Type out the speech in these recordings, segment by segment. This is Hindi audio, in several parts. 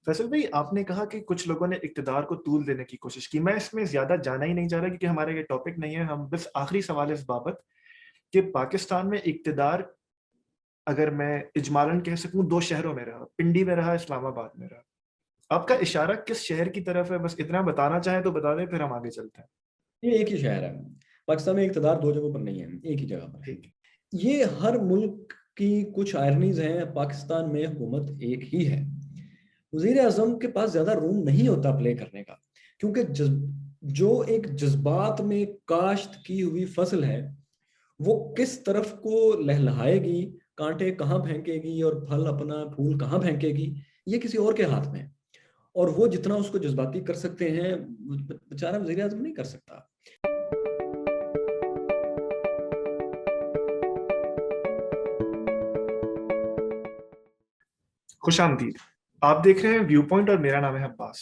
फैसल भाई, आपने कहा कि कुछ लोगों ने इक़्तिदार को तूल देने की कोशिश की। मैं इसमें ज़्यादा जाना ही नहीं चाह रहा क्योंकि हमारा ये टॉपिक नहीं है। हम बस आखिरी सवाल है इस बाबत कि पाकिस्तान में इक़्तिदार, अगर मैं इजमालन कह सकूँ, 2 शहरों में रहा, पिंडी में रहा, इस्लामाबाद में रहा। आपका इशारा किस शहर की तरफ है? बस इतना बताना चाहें तो बता दें, फिर हम आगे चलते हैं। ये एक ही शहर है। पाकिस्तान में इक़्तिदार 2 जगहों पर नहीं है, एक ही जगह पर है। ठीक। ये हर मुल्क की कुछ आयरनीज़ हैं, पाकिस्तान में हुकूमत एक ही है। वज़ीर-ए-आज़म के पास ज़्यादा रूम नहीं होता प्ले करने का, क्योंकि जो एक जज़्बात में काश्त की हुई फ़सल है, वो किस तरफ को लहलहाएगी, कांटे कहाँ फेंकेगी और फल अपना फूल कहाँ फेंकेगी, ये किसी और के हाथ में है। और वो जितना उसको जज़्बाती कर सकते हैं, बेचारा वज़ीर-ए-आज़म नहीं कर सकता। खुशामदीद। आप देख रहे हैं व्यू पॉइंट और मेरा नाम है अब्बास।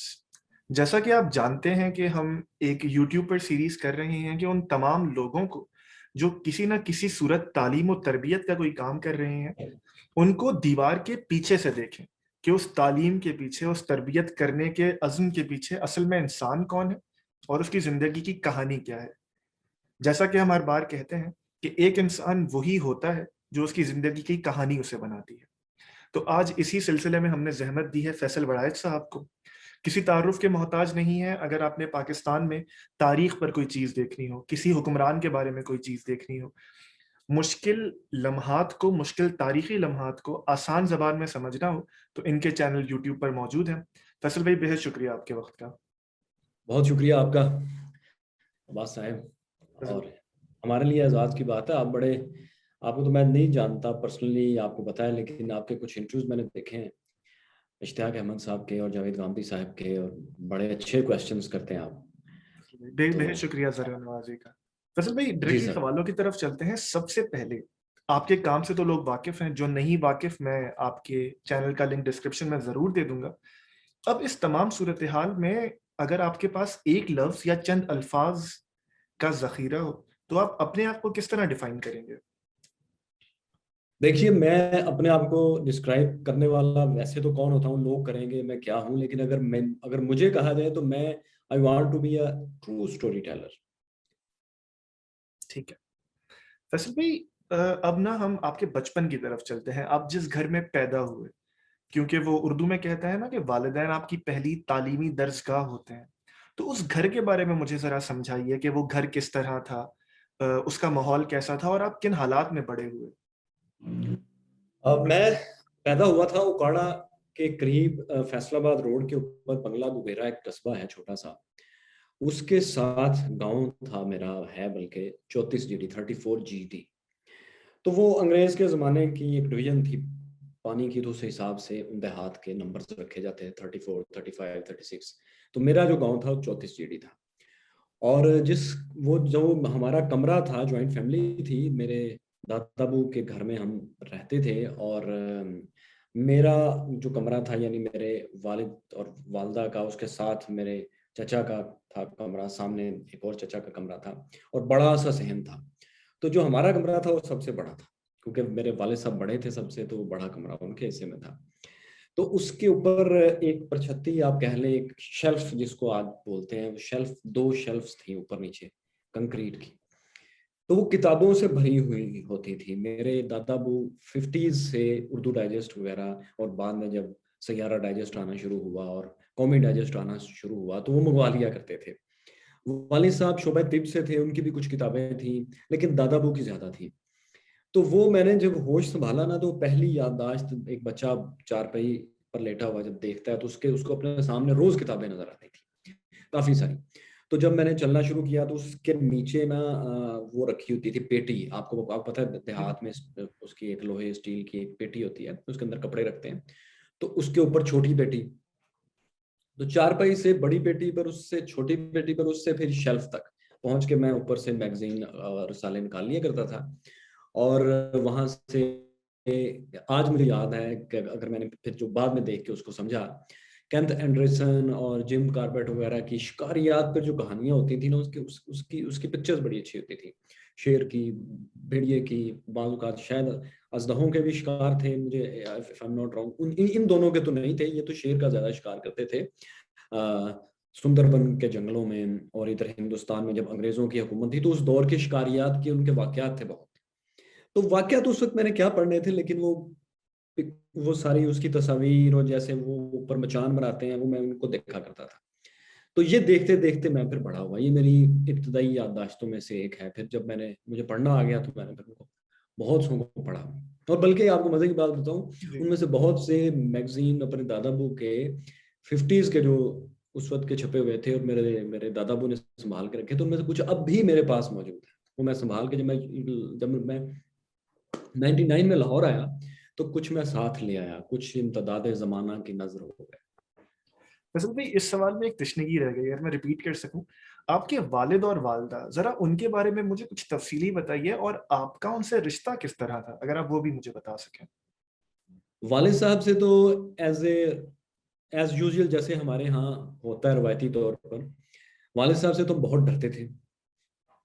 जैसा कि आप जानते हैं कि हम एक यूट्यूब पर सीरीज कर रहे हैं कि उन तमाम लोगों को जो किसी न किसी सूरत तालीम और तरबियत का कोई काम कर रहे हैं, उनको दीवार के पीछे से देखें कि उस तालीम के पीछे, उस तरबियत करने के अज़्म के पीछे असल में इंसान कौन है और उसकी ज़िंदगी की कहानी क्या है। जैसा कि हम हर बार कहते हैं कि एक इंसान वही होता है जो उसकी ज़िंदगी की कहानी उसे बनाती है। तो आज इसी सिलसिले में हमने ज़हमत दी है फैसल वड़ाइच साहब को। किसी तारुफ के मोहताज नहीं है। अगर आपने पाकिस्तान में तारीख पर कोई चीज़ देखनी हो, किसी हुक्मरान के बारे में कोई चीज़ देखनी हो, मुश्किल लम्हात को, मुश्किल तारीखी लम्हात को आसान ज़बान में समझना हो, तो इनके चैनल यूट्यूब पर मौजूद हैं। फैसल भाई, बेहद शुक्रिया आपके वक़्त का। बहुत शुक्रिया आपका अब्बास साहब। फैसल और हमारे लिए एजाज़ की बात है, आप बड़े, आपको तो मैं नहीं जानता पर्सनली, आपको पता है, लेकिन आपके कुछ इंटरव्यूज़ मैंने देखे हैं, इश्तियाक अहमद साहब के और जावेद गांधी साहब के, और बड़े अच्छे क्वेश्चंस करते हैं आप। तो बेहद शुक्रिया ज़रा नवाज़ी का। फैसल भाई, जी डायरेक्टली सर। सवालों की तरफ चलते हैं। सबसे पहले, आपके काम से तो लोग वाकिफ़ हैं, जो नहीं वाकिफ़, मैं आपके चैनल का लिंक डिस्क्रिप्शन में ज़रूर दे दूँगा। अब इस तमाम सूरत-ए-हाल में अगर आपके पास एक लफ्ज़ या चंद अल्फ़ाज़ का ज़ख़ीरा हो, तो आप अपने आप को किस तरह डिफ़ाइन करेंगे? देखिए, मैं अपने आप को डिस्क्राइब करने वाला वैसे तो कौन होता हूँ, लोग करेंगे मैं क्या हूँ, लेकिन अगर मुझे कहा जाए तो मैं I want to be a true story teller. ठीक है। फैसल भाई, अब ना हम आपके बचपन की तरफ चलते हैं। आप जिस घर में पैदा हुए, क्योंकि वो उर्दू में कहता है ना कि वालिदैन आपकी पहली तालीमी दर्सगाह होते हैं। तो उस घर के बारे में मुझे ज़रा समझाइए कि वो घर किस तरह था? उसका माहौल कैसा था और आप किन हालात में बड़े हुए? मैं पैदा हुआ था उकाड़ा के करीब, फैसलाबाद रोड के ऊपर बंगला गुबेरा एक कस्बा है छोटा सा, उसके साथ गांव था मेरा, है बल्कि 34 जीडी, 34 जीडी। तो वो अंग्रेज के ज़माने की एक डिवीज़न थी पानी की, तो उस हिसाब से उन देहात के नंबर्स रखे जाते हैं 34, 35, 36। तो मेरा जो गांव था वो 34 जीडी था। और वो जो हमारा कमरा था, जॉइंट फैमिली थी, मेरे दादाबू के घर में हम रहते थे। और मेरा जो कमरा था, यानी मेरे वालिद और वालदा का, उसके साथ मेरे चचा का था कमरा, सामने एक और चचा का कमरा था, और बड़ा सा सहन था। तो जो हमारा कमरा था वो सबसे बड़ा था, क्योंकि मेरे वालिद साहब बड़े थे सबसे, तो वो बड़ा कमरा उनके हिस्से में था। तो उसके ऊपर एक परछत्ती आप कह लें, एक शेल्फ जिसको आज बोलते हैं, वो शेल्फ, 2 शेल्फ्स थी ऊपर नीचे कंक्रीट की। तो वो किताबों से भरी हुई होती थी। मेरे दादाबू 50s से उर्दू डाइजेस्ट वगैरह, और बाद में जब सैयारा डाइजेस्ट आना शुरू हुआ और कौमी डाइजेस्ट आना शुरू हुआ, तो वो मंगवा लिया करते थे। वालिद साहब शोबे तिब से थे, उनकी भी कुछ किताबें थी, लेकिन दादाबू की ज़्यादा थी। तो वो मैंने जब होश संभाला ना, तो पहली याददाश्त, एक बच्चा चारपाई पर लेटा हुआ जब देखता है, तो उसको अपने सामने रोज किताबें नजर आती थी, काफी सारी। तो जब मैंने चलना शुरू किया, तो उसके नीचे ना वो रखी होती थी पेटी, आपको पता है हुँ। देहात में उसकी एक लोहे स्टील की एक पेटी होती है, उसके अंदर कपड़े रखते हैं। तो उसके ऊपर छोटी पेटी, तो चारपाई से बड़ी पेटी पर, उससे छोटी पेटी पर, उससे फिर शेल्फ तक पहुंच के मैं ऊपर से मैगजीन और रिसाले निकाल लिया करता था। और वहां से आज मुझे याद है कि अगर मैंने फिर जो बाद में देख के उसको समझा, केंथ एंडरसन और जिम कार्बेट वगैरह की शिकारियात पर जो कहानियां होती थी ना, उसकी पिक्चर्स बड़ी अच्छी होती थी, शेर की, भेड़िए की, बाज़ औक़ात शायद अजदहों के भी शिकार थे, मुझे if I am not wrong, इन दोनों के तो नहीं थे, ये तो शेर का ज्यादा शिकार करते थे सुंदरबन के जंगलों में। और इधर हिंदुस्तान में जब अंग्रेजों की हुकूमत थी तो उस दौर के शिकारियात के उनके वाकयात थे बहुत। तो वाकयात उस वक्त मैंने क्या पढ़ने थे, लेकिन वो सारी उसकी तस्वीर और जैसे वो ऊपर मचान बनाते हैं वो मैं उनको देखा करता था। तो ये देखते देखते मैं फिर बड़ा हुआ, ये मेरी इब्तदाई याददाश्तों में से एक है। फिर जब मैंने मुझे पढ़ना आ गया तो मैंने फिर उनको बहुत शौक को पढ़ा। और बल्कि आपको मजे की बात बताऊं, जी। उनमें से बहुत से मैगजीन अपने दादाबू के 50s के जो उस वक्त के छपे हुए थे और मेरे मेरे दादाबू ने संभाल के रखे, तो उनमें से कुछ अब भी मेरे पास मौजूद है। वो मैं संभाल के जब मैं 99 में लाहौर आया तो कुछ मैं साथ ले आया, कुछ इम्तदाद जमाना की नजर हो गए। फैसल भाई, इस सवाल में एक तशनगी रह गई, अगर मैं रिपीट कर सकूं, आपके वालिद और वालदा, जरा उनके बारे में मुझे कुछ तफसीली बताइए, और आपका उनसे रिश्ता किस तरह था, अगर आप वो भी मुझे बता सकें। वालिद साहब से तो एज एज यूजुअल जैसे हमारे यहाँ होता है रवायती तौर पर, वालिद साहब से तो बहुत डरते थे।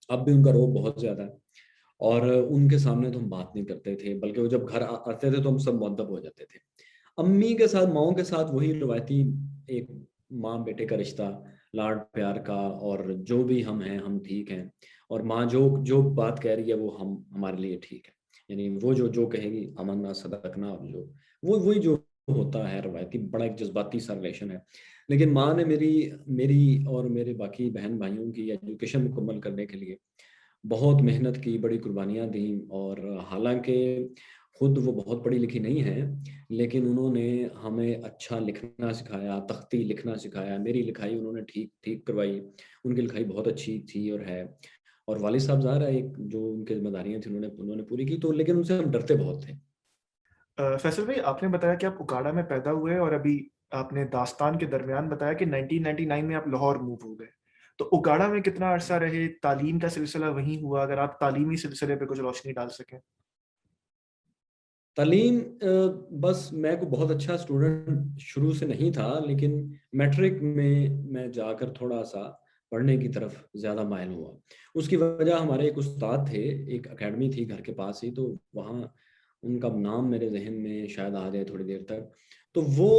अब भी उनका रोब बहुत ज्यादा है, और उनके सामने तो हम बात नहीं करते थे, बल्कि वो जब घर आते थे तो हम सब मुअद्दब हो जाते थे। अम्मी के साथ, माओ के साथ वही रवायती एक माँ बेटे का रिश्ता, लाड प्यार का, और जो भी हम हैं हम ठीक हैं, और माँ जो जो बात कह रही है वो हम हमारे लिए ठीक है, यानी वो जो जो कहेगी अमन्ना सदकना, और जो वो वही जो होता है रवायती, बड़ा एक जज्बाती सा रिलेशन है। लेकिन माँ ने मेरी मेरी और मेरे बाकी बहन भाइयों की एजुकेशन मुकम्मल करने के लिए बहुत मेहनत की, बड़ी कुर्बानियाँ दी। और हालांकि खुद वो बहुत पढ़ी लिखी नहीं है, लेकिन उन्होंने हमें अच्छा लिखना सिखाया, तख्ती लिखना सिखाया, मेरी लिखाई उन्होंने ठीक ठीक करवाई। उनकी लिखाई बहुत अच्छी थी और है। और वालिद साहब ज़ाहिर है एक जो उनकी जिम्मेदारियाँ थी उन्होंने उन्होंने पूरी की, तो लेकिन उनसे हम डरते बहुत थे। फैसल भाई, आपने बताया कि आप उकाड़ा में पैदा हुए, और अभी आपने दास्तान के दरमियान बताया कि 1999 में आप लाहौर मूव हो गए। तो उकाड़ा में कितना अरसा रहे, तालीम का सिलसिला वहीं हुआ, अगर आप तालीमी सिलसिले पे कुछ रोशनी डाल सकें। तालीम बस मैं को बहुत अच्छा स्टूडेंट शुरू से नहीं था, लेकिन मैट्रिक में मैं जाकर थोड़ा सा पढ़ने की तरफ ज़्यादा मायल हुआ। उसकी वजह हमारे एक उस्ताद थे, एक एकेडमी थी घर के पास ही, तो वहाँ उनका नाम मेरे जहन में शायद आ जाए थोड़ी देर तक। तो वो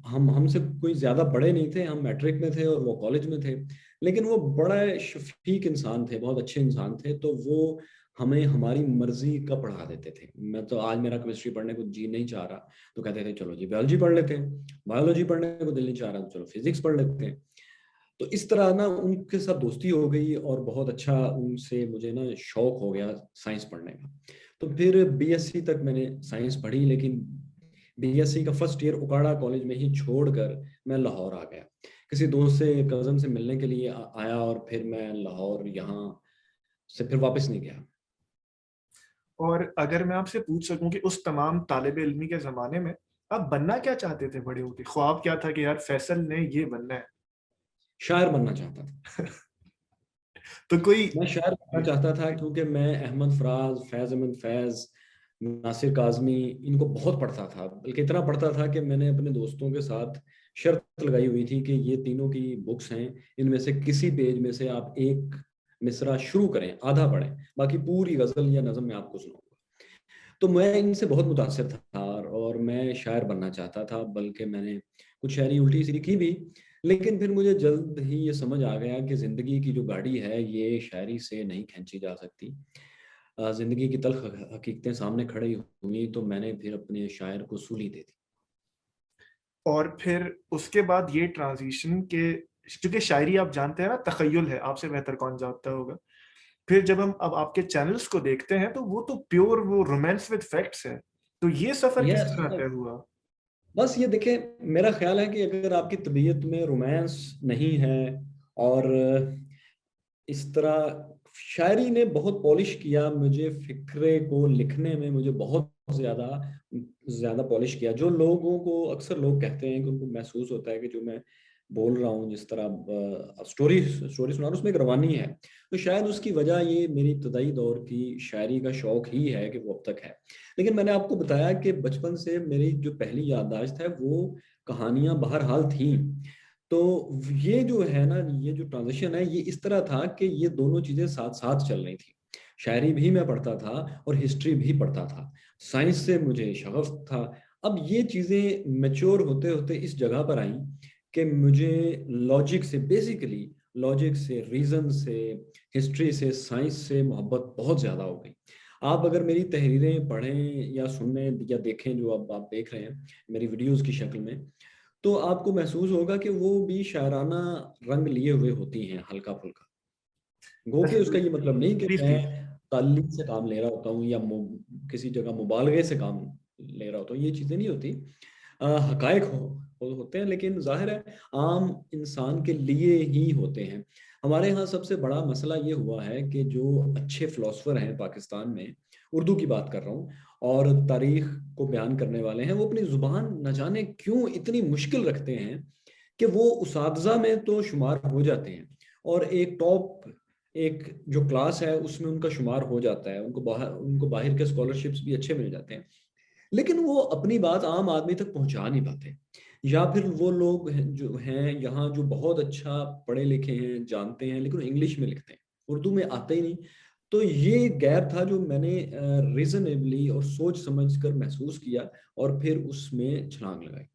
हम हमसे कोई ज़्यादा बड़े नहीं थे, हम मैट्रिक में थे और वो कॉलेज में थे, लेकिन वो बड़ा शफीक इंसान थे, बहुत अच्छे इंसान थे। तो वो हमें हमारी मर्जी का पढ़ा देते थे। मैं तो आज मेरा केमिस्ट्री पढ़ने को जी नहीं चाह रहा तो कहते थे चलो जी बायोलॉजी पढ़ लेते हैं, बायोलॉजी पढ़ने को दिल नहीं चाह रहा तो चलो फिजिक्स पढ़ लेते हैं। तो इस तरह ना उनके साथ दोस्ती हो गई और बहुत अच्छा उनसे मुझे ना शौक हो गया साइंस पढ़ने का। तो फिर बीएससी तक मैंने साइंस पढ़ी, लेकिन बीएससी का फर्स्ट ईयर उकाड़ा कॉलेज में ही छोड़कर मैं लाहौर आ गया, किसी दोस्त से कजन से मिलने के लिए आया, और फिर मैं लाहौर यहाँ से फिर वापस नहीं गया। और अगर मैं आपसे पूछ सकूं कि उस तमाम तालिब इल्मी के जमाने में आप बनना क्या चाहते थे, बड़े होके ख्वाब क्या था कि यार फैसल ने ये बनना है। शायर बनना चाहता था। तो कोई। मैं शायर बनना चाहता था क्योंकि मैं अहमद फराज, फैज अहमद फैज, नासिर काजमी, इनको बहुत पढ़ता था। बल्कि इतना पढ़ता था कि मैंने अपने दोस्तों के साथ शर्त लगाई हुई थी कि ये तीनों की बुक्स हैं, इनमें से किसी पेज में से आप एक मिसरा शुरू करें, आधा पढ़ें, बाकी पूरी गजल या नज़म में आपको सुनाऊंगा। तो मैं इनसे बहुत मुतासिर था और मैं शायर बनना चाहता था। बल्कि मैंने कुछ शायरी उल्टी सीधी की भी, लेकिन फिर मुझे जल्द ही ये समझ आ गया कि ज़िंदगी की जो गाड़ी है ये शायरी से नहीं खींची जा सकती। ज़िंदगी की तल्ख हकीकतें सामने खड़ी हुई तो मैंने फिर अपने शायर को सूली दे दी। और फिर उसके बाद ये ट्रांजिशन के, क्योंकि शायरी आप जानते हैं ना, तखय्युल है, आपसे बेहतर कौन जानता होगा। फिर जब हम अब आपके चैनल्स को देखते हैं तो वो तो प्योर वो रोमांस विद फैक्ट्स है। तो ये सफर किस यस, तरह तय हुआ। बस ये देखें, मेरा ख्याल है कि अगर आपकी तबीयत में रोमांस नहीं है और इस तरह शायरी ने बहुत पॉलिश किया मुझे, फिक्रे को लिखने में मुझे बहुत ज्यादा ज्यादा पॉलिश किया। जो लोगों को अक्सर लोग कहते हैं कि उनको महसूस होता है कि जो मैं बोल रहा हूँ, जिस तरह स्टोरी स्टोरी सुना रहा हूं, उसमें एक रवानी है, तो शायद उसकी वजह ये मेरी इब्तदाई दौर की शायरी का शौक ही है कि वो अब तक है। लेकिन मैंने आपको बताया कि बचपन से मेरी जो पहली याददाश्त है वो कहानियां बहरहाल थी। तो ये जो है ना, ये जो ट्रांजिशन है ये इस तरह था कि ये दोनों चीजें साथ साथ चल रही थी। शायरी भी मैं पढ़ता था और हिस्ट्री भी पढ़ता था, साइंस से मुझे शगफ था। अब ये चीज़ें मैच्योर होते होते इस जगह पर आई कि मुझे लॉजिक से, बेसिकली लॉजिक से, रीज़न से, हिस्ट्री से, साइंस से मोहब्बत बहुत ज़्यादा हो गई। आप अगर मेरी तहरीरें पढ़ें या सुनें या देखें, जो अब आप देख रहे हैं मेरी वीडियोज़ की शक्ल में, तो आपको महसूस होगा कि वो भी शायराना रंग लिए हुए होती हैं, हल्का-फुल्का। गो के वैसे उसका ये मतलब नहीं कि प्लीज मैं प्लीज। ताल्लुक से काम ले रहा होता हूँ या किसी जगह मुबालगे से काम ले रहा होता हूँ, ये चीज़ें नहीं होती। हकायक होते हैं, लेकिन ज़ाहिर है आम इंसान के लिए ही होते हैं। हमारे यहाँ सबसे बड़ा मसला ये हुआ है कि जो अच्छे फ़िलासफ़र हैं पाकिस्तान में, उर्दू की बात कर रहा हूँ, और तारीख़ को बयान करने वाले हैं, वो अपनी ज़ुबान न जाने क्यों इतनी मुश्किल रखते हैं कि वो उसातिज़ा में तो शुमार हो जाते हैं, और एक टॉप, एक जो क्लास है उसमें उनका शुमार हो जाता है, उनको बाहर के स्कॉलरशिप्स भी अच्छे मिल जाते हैं। लेकिन वो अपनी बात आम आदमी तक पहुंचा नहीं पाते, या फिर वो लोग जो हैं यहाँ, जो बहुत अच्छा पढ़े लिखे हैं, जानते हैं, लेकिन इंग्लिश में लिखते हैं, उर्दू में आता ही नहीं। तो ये गैप था जो मैंने रीजनेबली और सोच समझ कर महसूस किया, और फिर उसमें छलांग लगाई।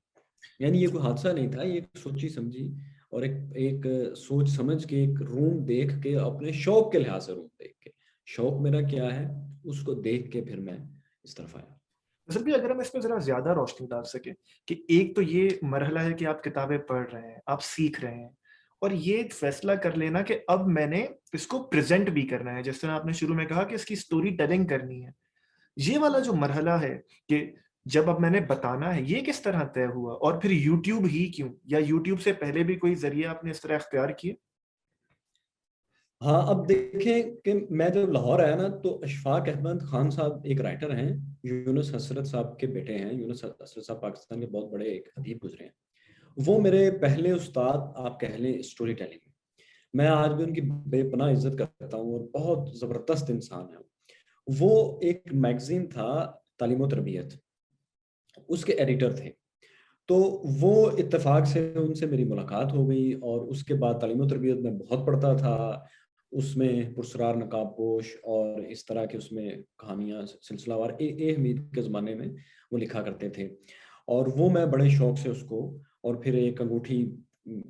यानी ये कोई हादसा नहीं था, ये एक सोची समझी और एक एक सोच समझ के, एक रूम देख के, अपने शौक के लिहाज से रूम देख के, शौक मेरा क्या है उसको देख के फिर मैं इस तरफ आया। वैसे भी अगर हम इसमें जरा ज्यादा रोशनी डाल सके कि एक तो ये मरहला है कि आप किताबें पढ़ रहे हैं, आप सीख रहे हैं, और ये एक फैसला कर लेना कि अब मैंने इसको प्रेजेंट भी करना है, जिस तरह आपने शुरू में कहा कि इसकी स्टोरी टेलिंग करनी है। ये वाला जो मरहला है कि जब अब मैंने बताना है, ये किस तरह तय हुआ, और फिर यूट्यूब ही क्यों, या यूट्यूब से पहले भी कोई जरिया आपने इस तरह इख्तियार किए? हाँ, अब देखें कि मैं जब लाहौर आया ना, तो अशफाक अहमद खान साहब एक राइटर हैं, यूनुस हसरत साहब के बेटे हैं। यूनुस हसरत साहब पाकिस्तान के बहुत बड़े एक अदीब गुजरे हैं। वो मेरे पहले उस्ताद आप कह लें स्टोरी टेलिंग में। मैं आज भी उनकी बेपनाह इज्जत करता हूँ, और बहुत ज़बरदस्त इंसान है। वो एक मैगजीन था, तालीम और तरबियत, उसके एडिटर थे। तो वो इत्तेफाक से उनसे मेरी मुलाकात हो गई, और उसके बाद तालीम और तरबियत में बहुत पढ़ता था। उसमें पुरस्रार, नकाबपोश और इस तरह के उसमें कहानियाँ सिलसिलावार हमीद के ज़माने में वो लिखा करते थे, और वो मैं बड़े शौक से उसको। और फिर एक अंगूठी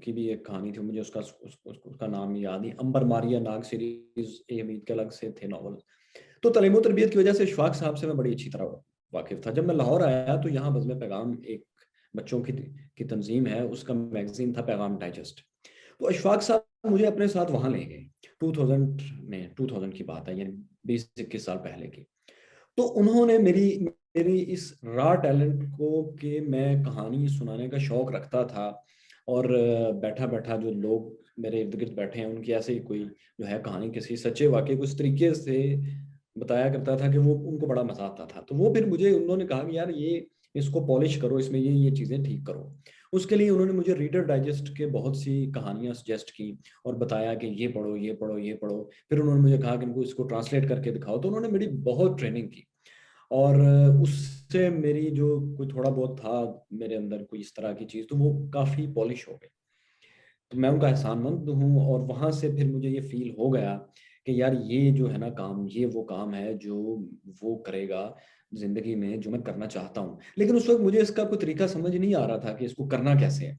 की भी एक कहानी थी, मुझे उसका नाम याद नहीं, अंबर मारिया नाग सीरीज हमीद के अलग से थे नॉवल। तो तालीम और तरबियत की वजह से इशफाक साहब से मैं बड़ी अच्छी तरह वाकिफ था। जब मैं लाहौर आया तो यहाँ बज़्म पैगाम एक बच्चों की तंजीम है, उसका मैगजीन था पैगाम डाइजेस्ट। तो अशफाक साहब मुझे अपने साथ वहाँ ले गए 2000 में, 2000 की बात है, यानी 20-21 साल पहले की। तो उन्होंने मेरी मेरी इस रॉ टैलेंट को, कि मैं कहानी सुनाने का शौक रखता था, और बैठा बैठा जो लोग मेरे इर्द गिर्द बैठे हैं उनकी ऐसे ही कोई जो है कहानी किसी सच्चे वाक़ये को इस तरीके से बताया करता था कि वो उनको बड़ा मज़ा आता था। तो वो फिर मुझे उन्होंने कहा कि यार ये इसको पॉलिश करो, इसमें ये चीज़ें ठीक करो। उसके लिए उन्होंने मुझे रीडर डाइजेस्ट के बहुत सी कहानियाँ सजेस्ट की, और बताया कि ये पढ़ो, ये पढ़ो, ये पढ़ो। फिर उन्होंने मुझे कहा कि इनको इसको ट्रांसलेट करके दिखाओ, तो उन्होंने मेरी बहुत ट्रेनिंग की। और उससे मेरी जो कोई थोड़ा बहुत था मेरे अंदर कोई इस तरह की चीज़, तो वो काफ़ी पॉलिश हो गई। तो मैं उनका एहसानमंद हूँ, और वहाँ से फिर मुझे ये फ़ील हो गया कि यार ये जो है ना काम, ये वो काम है जो वो करेगा ज़िंदगी में, जो मैं करना चाहता हूँ। लेकिन उस वक़्त मुझे इसका कोई तरीका समझ नहीं आ रहा था कि इसको करना कैसे है।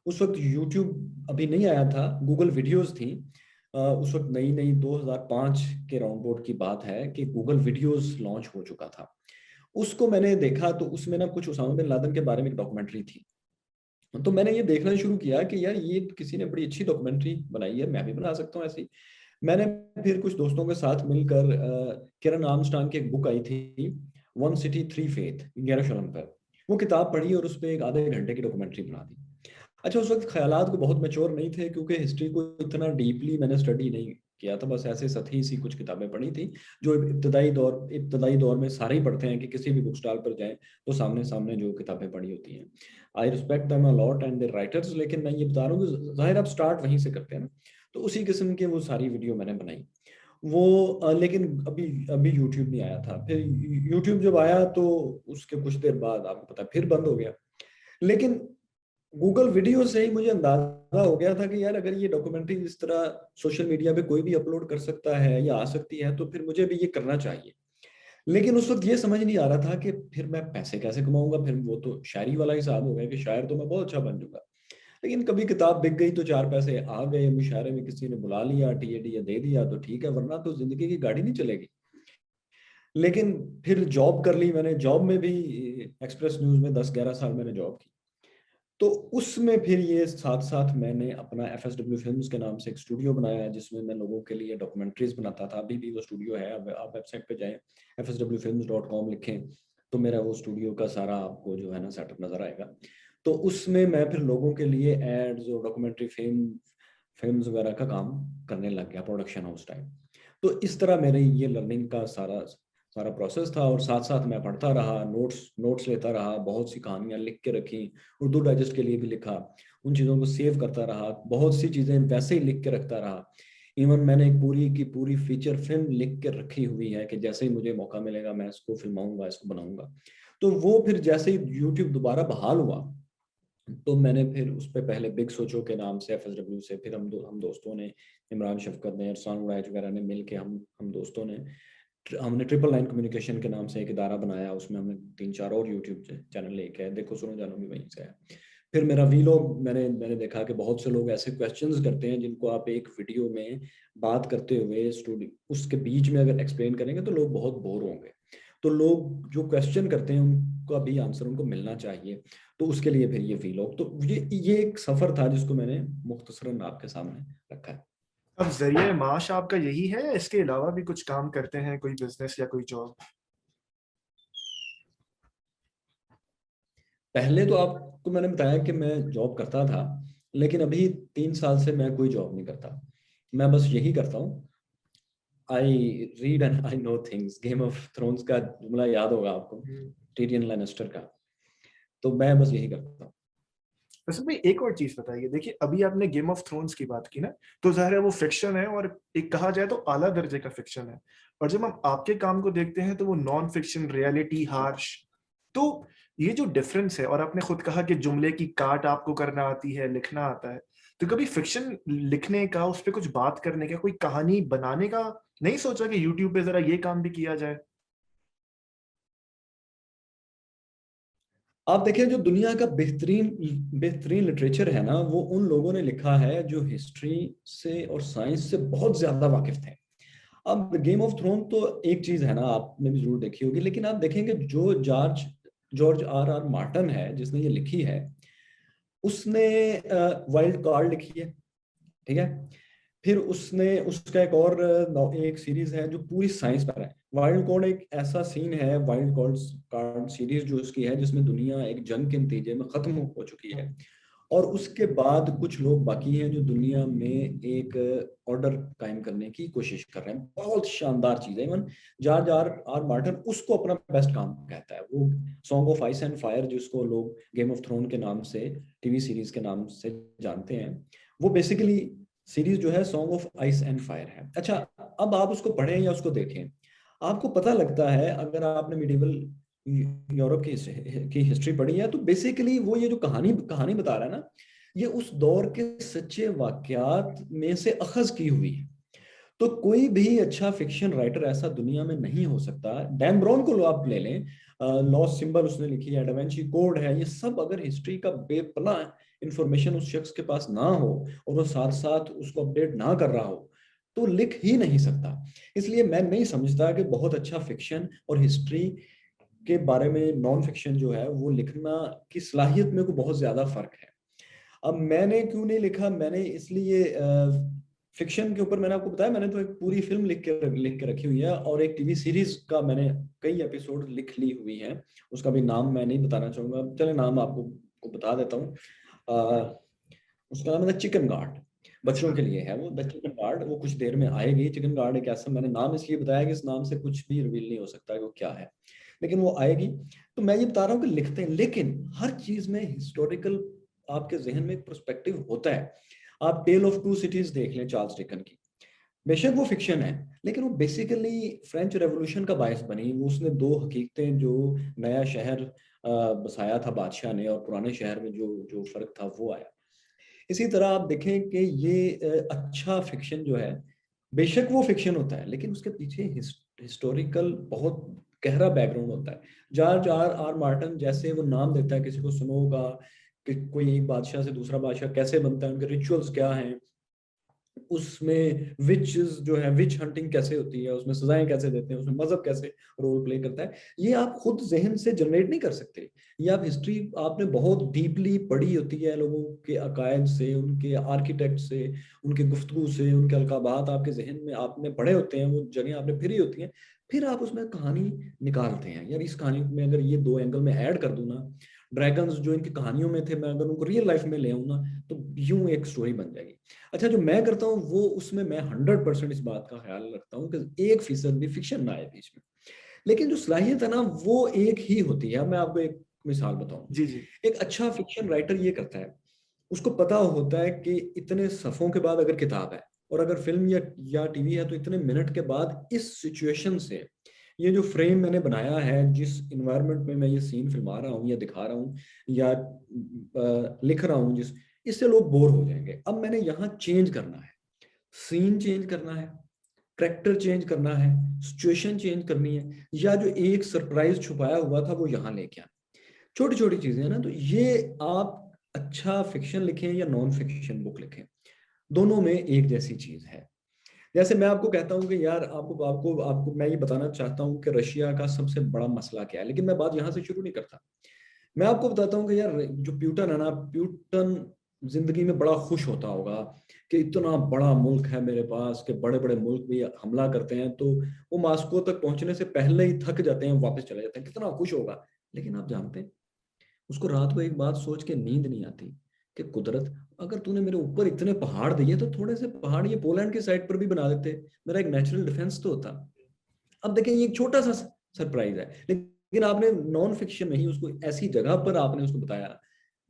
उस वक़्त यूट्यूब अभी नहीं आया था, गूगल वीडियोज़ थी। उस वक़्त नई-नई 2005 के राउंड अबाउट की बात है कि गूगल वीडियोज़ लॉन्च हो चुका था। उसको मैंने देखा, तो उसमें ना कुछ उसामा बिन लादेन के बारे में एक डॉक्यूमेंट्री थी। तो मैंने ये देखना शुरू किया कि यार ये किसी ने बड़ी अच्छी डॉक्यूमेंट्री बनाई है, मैं भी बना सकता हूँ ऐसी। मैंने फिर कुछ दोस्तों के साथ मिलकर किरण आर्मस्ट्रांग की एक बुक आई थी, वन सिटी थ्री फेथ, यरूशलेम पर, वो किताब पढ़ी और उस पे एक आधे घंटे की डॉक्यूमेंट्री बना दी। अच्छा, उस वक़्त ख़यालात को बहुत मैच्योर नहीं थे, क्योंकि हिस्ट्री को इतना डीपली मैंने स्टडी नहीं किया था, बस ऐसे सतही सी कुछ किताबें पढ़ी थी, जो इब्तदाई दौर में सारे ही पढ़ते हैं कि किसी भी बुक स्टॉल पर जाएँ, तो सामने-सामने जो किताबें पढ़ी होती हैं। I respect them a lot and their writers, लेकिन मैं ये बता रहा हूँ कि ज़ाहिर आप स्टार्ट वहीं से करते हैं ना, तो उसी किस्म के वो सारी वीडियो मैंने बनाई। वो लेकिन अभी अभी यूट्यूब नहीं आया था। फिर यूट्यूब जब आया तो उसके कुछ देर बाद आपको पता है फिर बंद हो गया। लेकिन गूगल वीडियो से ही मुझे अंदाजा हो गया था कि यार अगर ये डॉक्यूमेंट्री इस तरह सोशल मीडिया पे कोई भी अपलोड कर सकता है या आ सकती है, तो फिर मुझे भी ये करना चाहिए। लेकिन उस वक्त ये समझ नहीं आ रहा था कि फिर मैं पैसे कैसे कमाऊंगा। फिर वो तो शायरी वाला हिसाब हो गया कि शायर तो मैं बहुत अच्छा बन जाऊंगा, लेकिन कभी किताब बिक गई तो चार पैसे आ गए, मुशायरे में किसी ने बुला लिया, टीएडी या दे दिया तो ठीक है, वरना तो जिंदगी की गाड़ी नहीं चलेगी। लेकिन फिर जॉब कर ली मैंने, जॉब में भी एक्सप्रेस न्यूज में 10-11 साल मैंने जॉब की। तो उसमें फिर ये साथ साथ मैंने अपना FSW फिल्म्स के नाम से एक स्टूडियो बनाया है, जिसमें मैं लोगों के लिए डॉक्यूमेंट्रीज बनाता था। अभी भी वो स्टूडियो है, अब आप वेबसाइट पे जाएं, fswfilms.com लिखें तो मेरा वो स्टूडियो का सारा आपको जो है ना सेटअप नजर आएगा। तो उसमें मैं फिर लोगों के लिए एड्स और डॉक्यूमेंट्री फिल्म्स वगैरह का काम करने लग गया, प्रोडक्शन हाउस टाइप। तो इस तरह मेरे ये लर्निंग का सारा सारा प्रोसेस था। और साथ साथ मैं पढ़ता रहा, नोट्स नोट्स लेता रहा, बहुत सी कहानियां लिख के रखी, उर्दू डाइजेस्ट के लिए भी लिखा, उन चीज़ों को सेव करता रहा, बहुत सी चीज़ें वैसे ही लिख के रखता रहा। इवन मैंने एक पूरी की पूरी फीचर फिल्म लिख के रखी हुई है कि जैसे ही मुझे मौका मिलेगा मैं इसको फिल्माऊंगा, इसको बनाऊंगा। तो वो फिर जैसे ही यूट्यूब दोबारा बहाल हुआ, तो मैंने फिर उस पर पहले बिग सोचो के नाम से FSW से, फिर हम दोस्तों ने, इमरान शफकत ने, अरसान उड़ाइच वगैरह ने मिल के, हम दोस्तों ने, हमने 999 कम्युनिकेशन के नाम से एक इदारा बनाया। उसमें हमने 3-4 और यूट्यूब चैनल लेके आए, देखो सुनो जानो भी वहीं से है। फिर मेरा वीलॉग, मैंने देखा कि बहुत से लोग ऐसे क्वेश्चंस करते हैं जिनको आप एक वीडियो में बात करते हुए स्टूडियो उसके बीच में अगर एक्सप्लेन करेंगे तो लोग बहुत बोर होंगे। तो लोग जो क्वेश्चन करते हैं उनका भी आंसर उनको मिलना चाहिए। तो उसके लिए फिर ये वीलॉग, तो ये एक सफर था जिसको मैंने मुख्तसरन आपके सामने रखा है। अब जरिए माश आपका यही है या इसके अलावा भी कुछ काम करते हैं, कोई बिजनेस या कोई जॉब? पहले तो आपको मैंने बताया कि मैं जॉब करता था, लेकिन अभी 3 साल से मैं कोई जॉब नहीं करता। मैं बस यही करता हूँ, I read and I know things. Game of thrones का जुमला याद होगा आपको, टिरियन लैनिस्टर का। तो मैं बस यही करता हूँ। वैसे भाई एक और चीज बताइए, देखिए अभी आपने गेम ऑफ थ्रोन्स की बात की ना, तो जाहिर है वो फिक्शन है और एक कहा जाए तो आला दर्जे का फिक्शन है। और जब हम आपके काम को देखते हैं तो वो नॉन फिक्शन, रियलिटी, हार्श। तो ये जो डिफरेंस है, और आपने खुद कहा कि जुमले की काट आपको करना आती है, लिखना आता है, तो कभी फिक्शन लिखने का, उस पर कुछ बात करने का, कोई कहानी बनाने का नहीं सोचा कि यूट्यूब पे जरा ये काम भी किया जाए? आप देखिए, जो दुनिया का बेहतरीन बेहतरीन लिटरेचर है ना, वो उन लोगों ने लिखा है जो हिस्ट्री से और साइंस से बहुत ज्यादा वाकिफ थे। अब गेम ऑफ थ्रोन तो एक चीज है ना, आपने भी जरूर देखी होगी, लेकिन आप देखेंगे जो George George R R Martin है जिसने ये लिखी है, उसने वाइल्ड कार्ड लिखी है, ठीक है। फिर उसने उसका एक और एक सीरीज है जो पूरी साइंस पर है। वाइल्ड कार्ड एक ऐसा सीन है, वाइल्ड कार्ड सीरीज जो उसकी है, जिसमें दुनिया एक जंग के नतीजे में खत्म हो चुकी है, और उसके बाद कुछ लोग बाकी हैं जो दुनिया में एक ऑर्डर कायम करने की कोशिश कर रहे हैं। बहुत शानदार चीज है। Even George R R Martin उसको अपना बेस्ट काम कहता है। वो song of ice and fire, जिसको लोग गेम ऑफ थ्रोन के नाम से, टीवी सीरीज के नाम से जानते हैं, वो बेसिकली सीरीज जो है song of ice and fire है। अच्छा, अब आप उसको पढ़ें या उसको देखें, आपको पता लगता है, अगर आपने मिडिवल यूरोप की हिस्ट्री पढ़ी है, तो बेसिकली वो ये जो कहानी कहानी बता रहा है ना, ये उस दौर के सच्चे वाकयात में से अखज की हुई है। तो कोई भी अच्छा फिक्शन राइटर ऐसा दुनिया में नहीं हो सकता। डैन ब्राउन को लो, आप ले लें, लॉस्ट सिंबल उसने लिखी है, डाविंची कोड है, ये सब अगर हिस्ट्री का बेपनाह इंफॉर्मेशन उस शख्स के पास ना हो और वो साथ साथ उसको अपडेट ना कर रहा हो, तो लिख ही नहीं सकता। इसलिए मैं नहीं समझता कि बहुत अच्छा फिक्शन और हिस्ट्री के बारे में नॉन फिक्शन जो है वो लिखना की सलाहियत में को बहुत ज्यादा फर्क है। अब मैंने क्यों नहीं लिखा, मैंने इसलिए फिक्शन के ऊपर मैंने आपको बताया, मैंने तो एक पूरी फिल्म लिख के रखी हुई है, और एक टीवी सीरीज का मैंने कई एपिसोड लिख ली हुई है। उसका भी नाम मैं नहीं बताना चाहूंगा, चले नाम आपको को बता देता हूँ। उसका नाम है चिकन गार्ड। बच्चों अच्छा। के लिए है वो, द चिकन गार्ड। वो कुछ देर में आएगी। चिकन गार्ड एक ऐसा, मैंने नाम इसलिए बताया कि इस नाम से कुछ भी रिवील नहीं हो सकता कि वो क्या है, लेकिन वो आएगी। तो मैं ये बता रहा हूँ कि लिखते हैं, लेकिन हर चीज में हिस्टोरिकल आपके जहन में एक पर्सपेक्टिव होता है। आप टेल ऑफ टू सिटीज देख लें चार्ल्स डिकन की, बेशक वो फिक्शन है, लेकिन वो बेसिकली फ्रेंच रेवोल्यूशन का बायस बनी। वो उसने दो हकीकतें, जो नया शहर बसाया था बादशाह ने, और पुराने शहर में जो जो फर्क था वो आया। इसी तरह आप देखें कि ये अच्छा फिक्शन जो है, बेशक वो फिक्शन होता है लेकिन उसके पीछे हिस्टोरिकल बहुत गहरा बैकग्राउंड होता है। जॉर्ज आर आर मार्टिन जैसे वो नाम देता है किसी को सुनो होगा कि कोई एक बादशाह से दूसरा बादशाह कैसे बनता है, उनके रिचुअल्स क्या हैं, उसमें विचेस जो है विच हंटिंग कैसे होती है, उसमें सजाएं कैसे देते हैं, उसमें मजहब कैसे रोल प्ले करता है, ये आप खुद जहन से जनरेट नहीं कर सकते। ये आप हिस्ट्री आपने बहुत डीपली पढ़ी होती है, लोगों के अकायद से, उनके आर्किटेक्ट से, उनके गुफ्तगू से, उनके अलकाबात आपके जहन में आपने पढ़े होते हैं, वो जगह आपने फिरी होती हैं, फिर आप उसमें कहानी निकालते हैं। यार इस कहानी में अगर ये दो एंगल में ऐड कर दूं ना, ड्रैगन्स जो इनकी कहानियों में थे, मैं अगर उनको रियल लाइफ में ले आऊं ना, तो यूं एक स्टोरी बन जाएगी। अच्छा, जो मैं करता हूँ वो उसमें मैं 100% इस बात का ख्याल रखता हूँ कि 1% भी फिक्शन ना आए बीच में। लेकिन जो सलाहियत है ना वो एक ही होती है। अब मैं आपको एक मिसाल बताऊं। जी जी। एक अच्छा फिक्शन राइटर ये करता है, उसको पता होता है कि इतने सफ़ों के बाद अगर किताब है, और अगर फिल्म या टीवी है, तो इतने मिनट के बाद इस सिचुएशन से, ये जो फ्रेम मैंने बनाया है, जिस इन्वायरमेंट में मैं ये सीन फिल्मा रहा हूँ या दिखा रहा हूँ या लिख रहा हूँ, जिस इससे लोग बोर हो जाएंगे। अब मैंने यहाँ चेंज करना है, सीन चेंज करना है, करेक्टर चेंज करना है, सिचुएशन चेंज करनी है, या जो एक सरप्राइज छुपाया हुआ था वो यहाँ लेके आना। छोटी छोटी चीजें हैं ना, तो ये आप अच्छा फिक्शन लिखें या नॉन फिक्शन बुक लिखें, दोनों में एक जैसी चीज है। जैसे मैं आपको कहता हूँ कि यार आपको आपको आपको मैं ये बताना चाहता हूँ कि रशिया का सबसे बड़ा मसला क्या है, लेकिन मैं बात यहाँ से शुरू नहीं करता। मैं आपको बताता हूँ कि यार जो प्यूटन है ना, प्यूटन जिंदगी में बड़ा खुश होता होगा कि इतना बड़ा मुल्क है मेरे पास, कि बड़े बड़े मुल्क भी हमला करते हैं तो वो मास्को तक पहुंचने से पहले ही थक जाते हैं, वापस चले जाते हैं, कितना खुश होगा। लेकिन आप जानते हैं, उसको रात को एक बात सोच के नींद नहीं आती कि कुदरत, अगर तूने मेरे ऊपर इतने पहाड़ दिए तो थोड़े से पहाड़ ये पोलैंड की साइड पर भी बना देते, मेरा एक नेचुरल डिफेंस तो होता। अब देखें, ये एक छोटा सा सरप्राइज है, लेकिन आपने नॉन फिक्शन में ही उसको ऐसी जगह पर आपने उसको बताया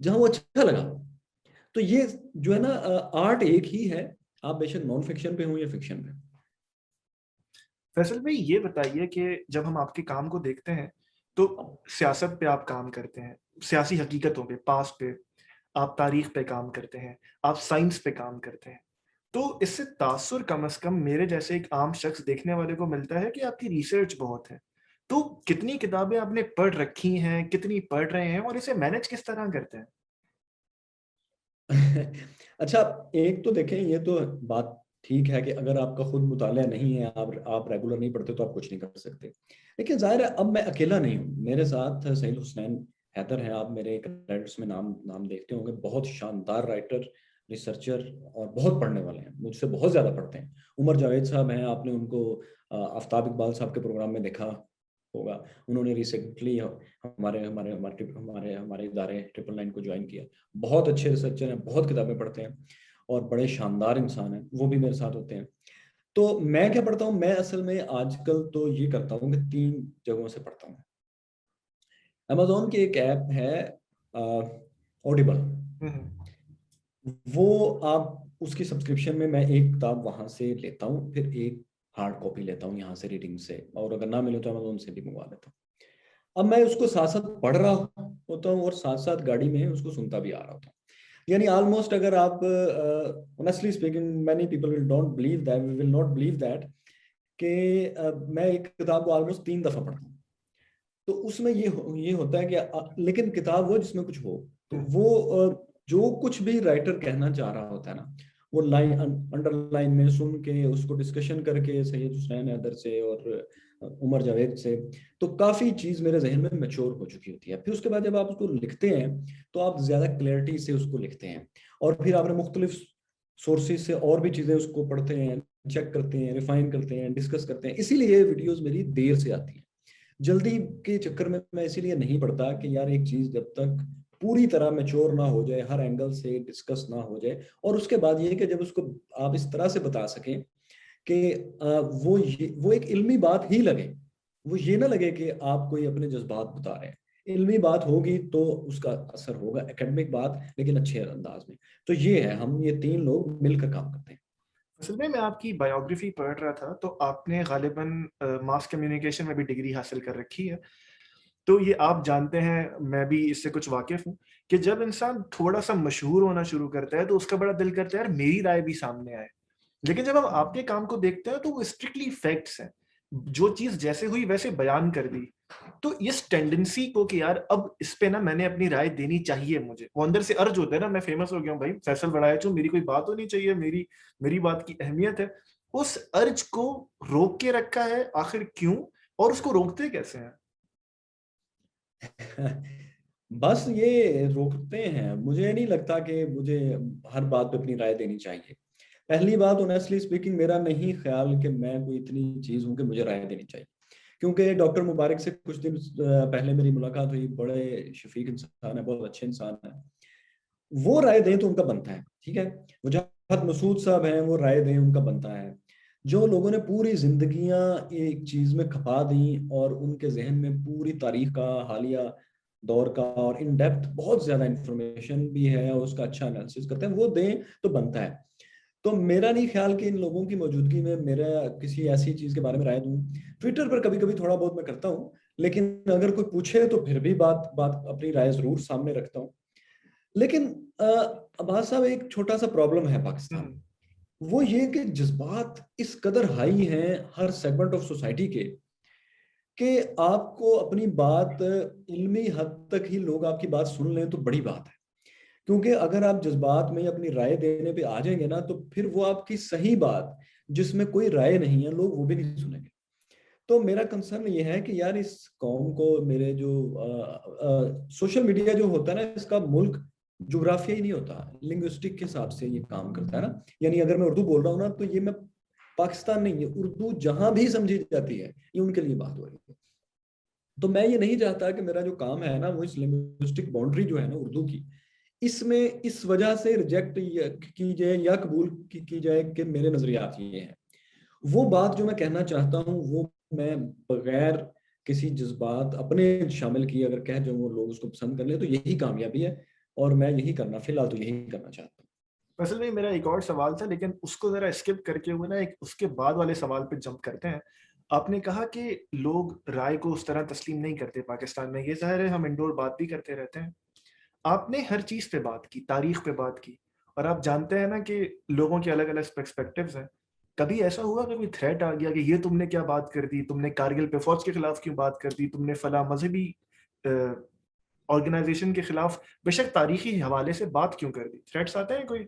जहां वो अच्छा लगा। तो ये जो है ना, आर्ट एक ही है, आप बेशक नॉन फिक्शन पे हो या फिक्शन पे। फैसल भाई ये बताइए कि जब हम आपके काम को देखते हैं तो सियासत पे आप काम करते हैं, सियासी हकीकतों पे, पास्ट पे, आप तारीख पे काम करते हैं, आप साइंस पे काम करते हैं, तो इससे तासुर कम से कम मेरे जैसे एक आम शख्स देखने वाले को मिलता है कि आपकी रिसर्च बहुत है। तो कितनी किताबें आपने पढ़ रखी हैं, कितनी पढ़ रहे हैं, और इसे मैनेज किस तरह करते हैं? अच्छा, एक तो देखें, ये तो बात ठीक है कि अगर आपका खुद मुताला नहीं है, आप रेगुलर नहीं पढ़ते, तो आप कुछ नहीं कर सकते। लेकिन जाहिर है अब मैं अकेला नहीं हूँ, मेरे साथ सहील हुसनैन हैदर हैं, आप मेरे क्रेडिट्स में नाम नाम देखते होंगे, बहुत शानदार राइटर, रिसर्चर, और बहुत पढ़ने वाले हैं, मुझसे बहुत ज़्यादा पढ़ते हैं। उमर जावेद साहब हैं, आपने उनको आफ्ताब इकबाल साहब के प्रोग्राम में देखा होगा। उन्होंने रिसेंटली हमारे हमारे हमारे हमारे हमारे इदारे 999 को ज्वाइन किया। बहुत अच्छे रिसर्चर हैं, बहुत किताबें पढ़ते हैं, और बड़े शानदार इंसान हैं, वो भी मेरे साथ होते हैं। तो मैं क्या पढ़ता हूँ, मैं असल में आजकल तो ये करता हूँ कि 3 जगहों से पढ़ता हूँ। अमेजोन की एक ऐप है ऑडिबल, हम्म। वो आप उसकी सब्सक्रिप्शन में मैं एक किताब वहां से लेता हूँ, फिर एक हार्ड कॉपी लेता हूँ यहाँ से रीडिंग से, और अगर ना मिले तो अमेजोन से भी मंगवा लेता हूँ। अब मैं उसको साथ साथ पढ़ रहा होता हूँ और साथ साथ गाड़ी में उसको सुनता भी आ रहा होता हूँ। यानी ऑलमोस्ट, अगर आप honestly speaking, many people will don't believe that, we will not believe that, कि मैं एक किताब को ऑलमोस्ट 3 दफा पढ़ता हूँ। तो उसमें ये होता है कि लेकिन किताब वो जिसमें कुछ हो, तो हम्म। वो जो कुछ भी राइटर कहना चाह रहा होता है ना, वो लाइन अंडरलाइन में सुन के, उसको डिस्कशन करके सैयद हुसैन हैदर से और उमर जावेद से, तो काफी चीज मेरे जहन में मैच्योर हो चुकी होती है। फिर उसके बाद जब आप उसको लिखते हैं, तो आप ज्यादा क्लैरिटी से उसको लिखते हैं, और फिर आपने मुख्तलिफ सोर्सेज से और भी चीजें उसको पढ़ते हैं, चेक करते हैं, रिफाइन करते हैं, डिस्कस करते हैं। इसीलिए वीडियोस मेरी देर से आती हैं। जल्दी के चक्कर में मैं इसीलिए नहीं पढ़ता कि यार एक चीज जब तक पूरी तरह मैच्योर ना हो जाए, हर एंगल से डिस्कस ना हो जाए, और उसके बाद ये कि जब उसको आप इस तरह से बता सकें कि वो एक इल्मी बात ही लगे, वो ये ना लगे कि आप कोई अपने जज्बात बता रहे हैं। इल्मी बात होगी तो उसका असर होगा, एकेडमिक बात, लेकिन अच्छे अंदाज में। तो ये है, हम ये 3 लोग मिलकर काम करते हैं। असल में मैं आपकी बायोग्राफी पढ़ रहा था, तो आपने गालिबन मास कम्युनिकेशन में भी डिग्री हासिल कर रखी है। तो ये आप जानते हैं, मैं भी इससे कुछ वाकिफ हूँ, कि जब इंसान थोड़ा सा मशहूर होना शुरू करता है तो उसका बड़ा दिल करता है यार मेरी राय भी सामने आए। लेकिन जब हम आपके काम को देखते हैं तो वो स्ट्रिक्टली फैक्ट्स हैं, जो चीज जैसे हुई वैसे बयान कर दी। तो इस टेंडेंसी को कि यार अब इस पे ना मैंने अपनी राय देनी चाहिए, मुझे वो अंदर से अर्ज होता है ना, मैं फेमस हो गया हूँ भाई, फैसल बढ़ाया चो, मेरी कोई बात होनी चाहिए, मेरी मेरी बात की अहमियत है। उस अर्ज को रोक के रखा है, आखिर क्यों, और उसको रोकते कैसे हैं? बस ये रोकते हैं, मुझे नहीं लगता कि मुझे हर बात पे अपनी राय देनी चाहिए। पहली बात, ऑनेस्टली स्पीकिंग, मेरा नहीं ख्याल कि मैं कोई इतनी चीज हूं कि मुझे राय देनी चाहिए। क्योंकि डॉक्टर मुबारक से कुछ दिन पहले मेरी मुलाकात हुई, बड़े शफीक इंसान है, बहुत अच्छे इंसान है। वो राय दें तो उनका बनता है, ठीक है। वजाहत मसूद साहब हैं, वो राय दें, उनका बनता है। जो लोगों ने पूरी जिंदगियां एक चीज में खपा दी और उनके जहन में पूरी तारीख का, हालिया दौर का और इन डेप्थ बहुत ज्यादा इंफॉर्मेशन भी है और उसका अच्छा एनालिसिस करते हैं, वो दें तो बनता है। तो मेरा नहीं ख्याल कि इन लोगों की मौजूदगी में मेरा किसी ऐसी चीज के बारे में राय दूं। ट्विटर पर कभी कभी थोड़ा बहुत मैं करता हूँ, लेकिन अगर कोई पूछे तो फिर भी बात बात अपनी राय जरूर सामने रखता हूँ। लेकिन अब्बास साहब, एक छोटा सा प्रॉब्लम है पाकिस्तान हम्म। में। वो ये कि जज्बात इस कदर हाई हैं हर सेगमेंट ऑफ सोसाइटी के, कि आपको अपनी बात इल्मी हद तक ही लोग आपकी बात सुन लें तो बड़ी बात है। क्योंकि अगर आप जज्बात में अपनी राय देने पे आ जाएंगे ना, तो फिर वो आपकी सही बात जिसमें कोई राय नहीं है, लोग वो भी नहीं सुनेंगे। तो मेरा कंसर्न ये है कि यार इस कौम को, मेरे जो सोशल मीडिया जो होता है ना, इसका मुल्क जोग्राफिया ही नहीं होता, लिंग्विस्टिक के हिसाब से ये काम करता है ना। यानी अगर मैं उर्दू बोल रहा हूँ ना, तो ये मैं पाकिस्तान नहीं, ये उर्दू जहां भी समझी जाती है, ये उनके लिए बात हो रही है। तो मैं ये नहीं चाहता कि मेरा जो काम है ना, वो इस लिंग्विस्टिक बाउंड्री जो है ना उर्दू की, इसमें इस वजह से रिजेक्ट की जाए या कबूल की जाए कि मेरे नजरियात ये हैं। वो बात जो मैं कहना चाहता हूँ, वो मैं बगैर किसी जज्बात अपने शामिल किए अगर कह जाऊँ और लोग उसको पसंद कर ले, तो यही कामयाबी है। और मैं यही करना, फिलहाल तो यही करना चाहता हूँ। असल में मेरा एक और सवाल था, लेकिन उसको जरा स्किप करके हुए ना एक उसके बाद वाले सवाल पे जंप करते हैं। आपने कहा कि लोग राय को उस तरह तस्लीम नहीं करते पाकिस्तान में, ये जाहिर है, हम इंडोर बात भी करते रहते हैं। आपने हर चीज पे बात की, तारीख पे बात की, और आप जानते हैं ना कि लोगों के अलग अलग पर्सपेक्टिव्स हैं। कभी ऐसा हुआ कि कोई थ्रेट आ गया कि ये तुमने क्या बात कर दी, तुमने कारगिल पे फौज के खिलाफ क्यों बात कर दी, तुमने फला मजहबी ऑर्गेनाइजेशन के खिलाफ बेशक तारीखी हवाले से बात क्यों कर दी? थ्रेट्स आते हैं कोई?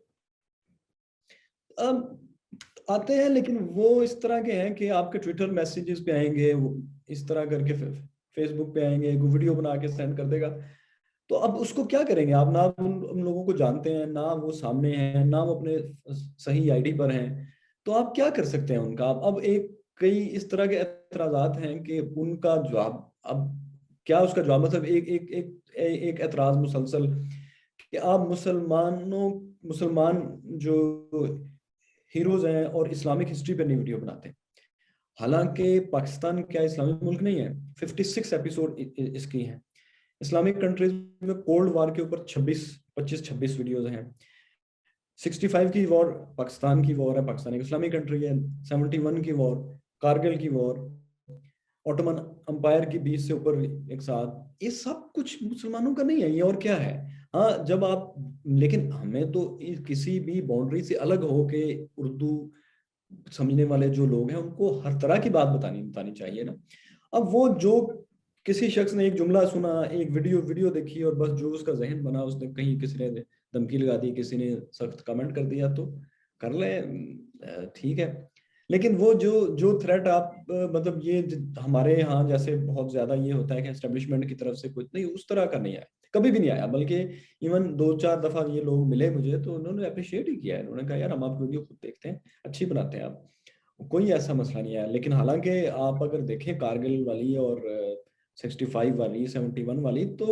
अब आते हैं, लेकिन वो इस तरह के हैं कि आपके ट्विटर मैसेजेस पे आएंगे, वो इस तरह करके फेसबुक पे आएंगे, एक वीडियो बना के सेंड कर देगा। तो अब उसको क्या करेंगे आप? ना उन लोगों को जानते हैं, ना वो सामने हैं, ना वो अपने सही आईडी पर हैं। तो आप क्या कर सकते हैं उनका? अब एक कई इस तरह के एतराजात हैं कि उनका जवाब, अब क्या उसका जवाब, मतलब एक एक एक एक एतराज मुसलसल कि आप मुसलमान जो हीरोज हैं और इस्लामिक हिस्ट्री पर नहीं वीडियो बनाते। हालांकि पाकिस्तान क्या इस्लामिक मुल्क नहीं है? 56 एपिसोड इसकी हैं। इस्लामिक कंट्रीज में कोल्ड वार के ऊपर 26 वीडियोज हैं। 65 की वॉर पाकिस्तान की वॉर है, पाकिस्तान एक इस्लामिक कंट्री है। 71 की वॉर, कारगिल की वॉर, ऑटोमन अंपायर की 20 से ऊपर एक साथ, ये सब कुछ मुसलमानों का नहीं है, ये और क्या है? हाँ, जब आप, लेकिन हमें तो किसी भी बाउंड्री से अलग हो के उर्दू समझने वाले जो लोग हैं उनको हर तरह की बात बतानी बतानी चाहिए ना। अब वो जो किसी शख्स ने एक जुमला सुना, एक वीडियो देखी और बस जो उसका जहन बना, उसने कहीं किसी ने धमकी लगा दी, किसी ने सख्त कमेंट कर दिया, तो कर ले, ठीक है। लेकिन वो जो जो थ्रेट आप मतलब ये हमारे यहाँ जैसे बहुत ज्यादा ये होता है कि एस्टेब्लिशमेंट की तरफ से कुछ नहीं, उस तरह का नहीं आया, कभी भी नहीं आया। बल्कि इवन 2-4 दफा ये लोग मिले मुझे तो उन्होंने अप्रिशिएट ही किया है, उन्होंने कहा यार हम आपकी वीडियो खुद देखते हैं, अच्छी बनाते हैं आप, कोई ऐसा मसला नहीं है। लेकिन हालांकि आप अगर देखें कारगिल वाली और 65 वाली, 71 वाली, तो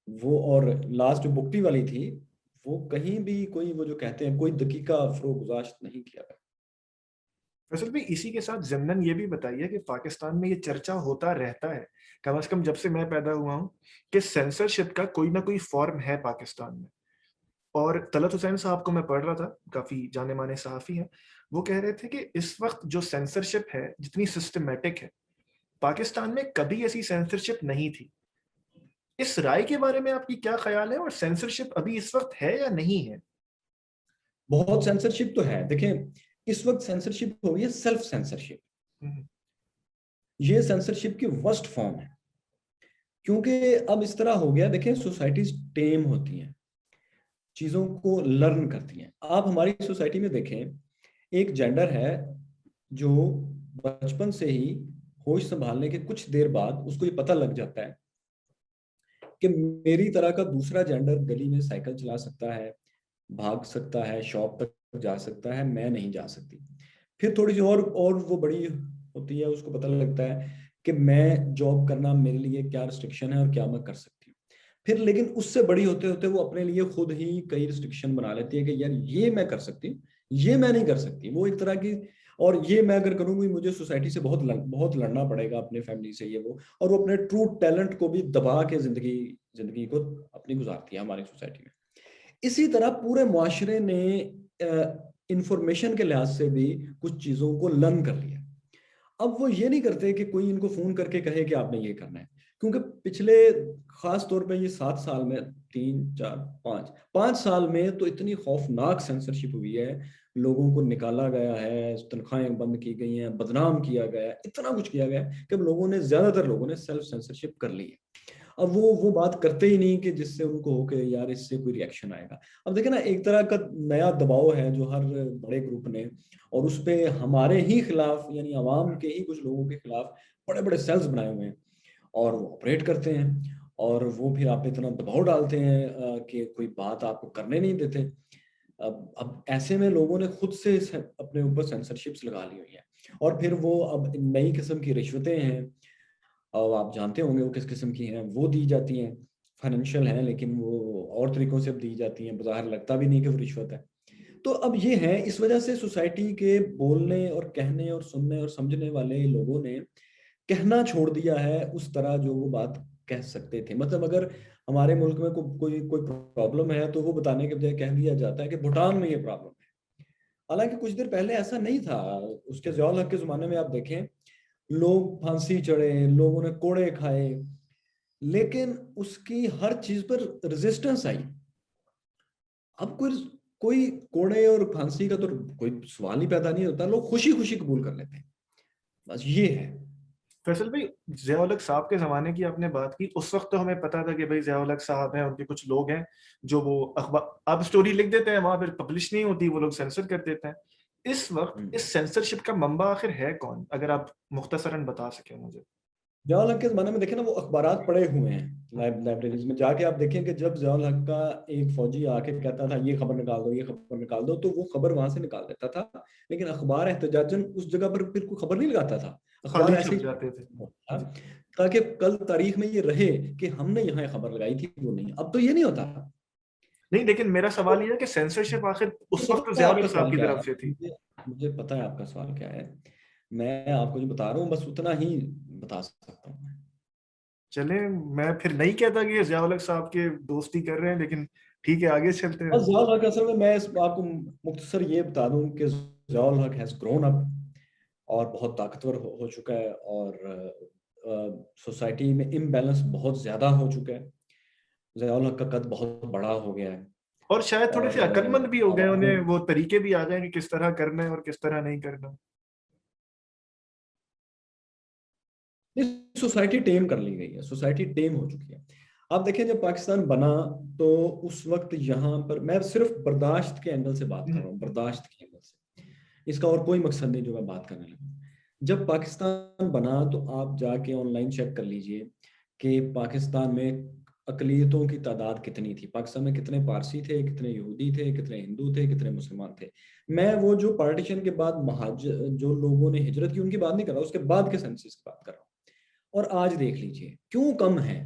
वो और लास्ट जो बुकटी वाली थी, वो कहीं भी कोई वो जो कहते हैं कोई दकीका फरोगुजाश्त नहीं किया गया। असल में इसी के साथ ज़िमनन ये भी बताइए कि पाकिस्तान में ये चर्चा होता रहता है, कम से कम जब से मैं पैदा हुआ हूँ, कि सेंसरशिप का कोई ना कोई फॉर्म है पाकिस्तान में। और तलत हुसैन साहब को मैं पढ़ रहा था, काफी जाने माने सहाफी हैं, वो कह रहे थे कि इस वक्त जो सेंसरशिप है जितनी सिस्टमेटिक है, पाकिस्तान में कभी ऐसी सेंसरशिप नहीं थी। इस राय के बारे में आपकी क्या ख्याल है, और सेंसरशिप अभी इस वक्त है या नहीं है? बहुत सेंसरशिप तो है। देखें, इस वक्त सेंसरशिप हो गई है सेल्फ सेंसरशिप। हम्म। ये सेंसरशिप की वर्स्ट फॉर्म है, क्योंकि अब इस तरह हो गया। देखें, सोसाइटीज टेम होती हैं, चीजों को लर्न करती हैं। आप हमारी सोसाइटी में देखें, एक जेंडर है जो बचपन से ही होश संभालने के कुछ देर बाद उसको ये पता लग जाता है कि मेरी तरह का दूसरा जेंडर गली में साइकिल चला सकता है, भाग सकता है, शॉप तक जा सकता है, मैं नहीं जा सकती। फिर थोड़ी सी और वो बड़ी होती है, उसको पता लगता है कि मैं जॉब करना मेरे लिए क्या रिस्ट्रिक्शन है और क्या मैं कर सकती हूँ। फिर लेकिन उससे बड़ी होते होते वो अपने लिए खुद ही कई रिस्ट्रिक्शन बना लेती है कि यार ये मैं कर सकती हूँ, ये मैं नहीं कर सकती। वो एक तरह की, और ये मैं अगर करूंगी मुझे सोसाइटी से बहुत लड़ना पड़ेगा, अपने फैमिली से, ये वो। और वो अपने ट्रू टैलेंट को भी दबा के जिंदगी जिंदगी को अपनी गुजारती है हमारी सोसाइटी में। इसी तरह पूरे मुआशरे ने इंफॉर्मेशन के लिहाज से भी कुछ चीजों को लर्न कर लिया। अब वो ये नहीं करते कि कोई इनको फोन करके कहे कि आपने ये करना है, क्योंकि पिछले, खास तौर पे ये 7 साल में, 3 4 5 5 साल में तो इतनी खौफनाक सेंसरशिप हुई है। लोगों को निकाला गया है, तनख्वाहें बंद की गई हैं, बदनाम किया गया है, इतना कुछ किया गया है कि अब ज्यादातर लोगों ने सेल्फ सेंसरशिप कर ली है। अब वो बात करते ही नहीं कि जिससे उनको हो कि यार इससे कोई रिएक्शन आएगा। अब देखिए ना, एक तरह का नया दबाव है जो हर बड़े ग्रुप ने, और उस पे हमारे ही खिलाफ, यानी आवाम के ही कुछ लोगों के खिलाफ बड़े बड़े सेल्स बनाए हुए हैं, और वो ऑपरेट करते हैं। और वो फिर आप पे इतना दबाव डालते हैं कि कोई बात आपको करने नहीं देते। अब ऐसे में लोगों ने खुद से अपने ऊपर सेंसरशिप्स लगा ली हुई है। और फिर वो अब नई किस्म की रिश्वतें हैं, और आप जानते होंगे वो किस किस्म की हैं, वो दी जाती हैं। फाइनेंशियल हैं, लेकिन वो और तरीकों से अब दी जाती हैं, बाहर लगता भी नहीं कि वो रिश्वत है। तो अब ये है, इस वजह से सोसाइटी के बोलने और कहने और सुनने और समझने वाले लोगों ने कहना छोड़ दिया है उस तरह जो वो बात कह सकते थे। मतलब अगर हमारे मुल्क में कोई कोई प्रॉब्लम है तो वो बताने के बजाय कह दिया जाता है कि भूटान में ये प्रॉब्लम है। हालांकि कुछ देर पहले ऐसा नहीं था। उसके ज़ियाउल हक के ज़माने में आप देखें, लोग फांसी चढ़े, लोगों ने कोड़े खाए, लेकिन उसकी हर चीज पर रेजिस्टेंस आई। अब कोई कोई कोड़े और फांसी का तो कोई सवाल ही पैदा नहीं होता, लोग खुशी खुशी कबूल कर लेते हैं। बस ये है। फैसल भाई, ज़िया-उल हक साहब के ज़माने की आपने बात की, उस वक्त तो हमें पता था कि भाई ज़िया-उल हक साहब हैं, उनके कुछ लोग हैं जो वो अखबार अब स्टोरी लिख देते हैं, वहां फिर पब्लिश नहीं होती, वो लोग सेंसर कर देते हैं। इस वक्त हम्म। इस सेंसरशिप का मंबा आखिर है कौन, अगर आप मुख्तसरन बता सकें मुझे? ज़ियाउल हक के ज़माने में देखें ना, वो अखबारात पड़े हुए हैं लाइब्रेरीज में जाके। आप देखें कि जब ज़ियाउल हक का एक फौजी आके कहता था ये खबर निकाल दो, ये खबर निकाल दो, तो वो खबर वहां से निकाल देता था। लेकिन अखबार एहतजाजन उस जगह पर फिर कोई खबर नहीं लगाता था, अखबार खाली ऐसे छप ही जाते थे। था, जी। ताकि कल तारीख में ये रहे कि हमने यहाँ ये खबर लगाई थी। वो नहीं, अब तो ये नहीं होता। नहीं, लेकिन मेरा तो सवाल ये है कि सेंसरशिप आखिर मुझे उस वक्त तो पता है ज़िया-उल आपका हक साहब सवाल की क्या तरफ है। से थी। मुझे मुझे पता है आपका सवाल क्या है। मैं आपको जो बता रहा हूँ बस उतना ही बता सकता हूँ। चले, मैं फिर नहीं कहता कि ज़िया-उल हक साहब के दोस्ती कर रहे हैं, लेकिन ठीक है, आगे चलते हैं। बस ज़ियाउल हक, असल में मैं इस आपको मुख्तसर ये बता दूं कि ज़ियाउल हक हैज़ ग्रोन अप, और बहुत ताकतवर हो चुका है, और सोसाइटी में इम्बैलेंस बहुत ज़्यादा हो चुका है। ज़ियाउल हक का कद बहुत बड़ा हो गया है। और शायद थोड़े और से अक्लमंद भी हो गए, आवाम, उन्हें वो तरीके भी आ गए कि किस तरह करना है और किस तरह नहीं करना। सोसाइटी टेम कर ली गई है, सोसाइटी टेम हो चुकी है। आप देखें, जब पाकिस्तान बना तो उस वक्त यहाँ पर, मैं सिर्फ बर्दाश्त के एंगल से बात कर रहा हूँ, बर्दाश्त के एंगल से, इसका और कोई मकसद नहीं जो मैं बात करने लगा। जब पाकिस्तान बना तो आप जाके ऑनलाइन चेक कर लीजिए कि पाकिस्तान में अकलीतों की तादाद कितनी थी, पाकिस्तान में कितने पारसी थे, कितने यहूदी थे, कितने हिंदू थे, कितने मुसलमान थे। मैं वो जो पार्टीशन के बाद महाजर जो लोगों ने हिजरत की उनकी बात नहीं कर रहा, उसके बाद के सेंसस की बात कर रहा हूँ। और आज देख लीजिए क्यों कम है।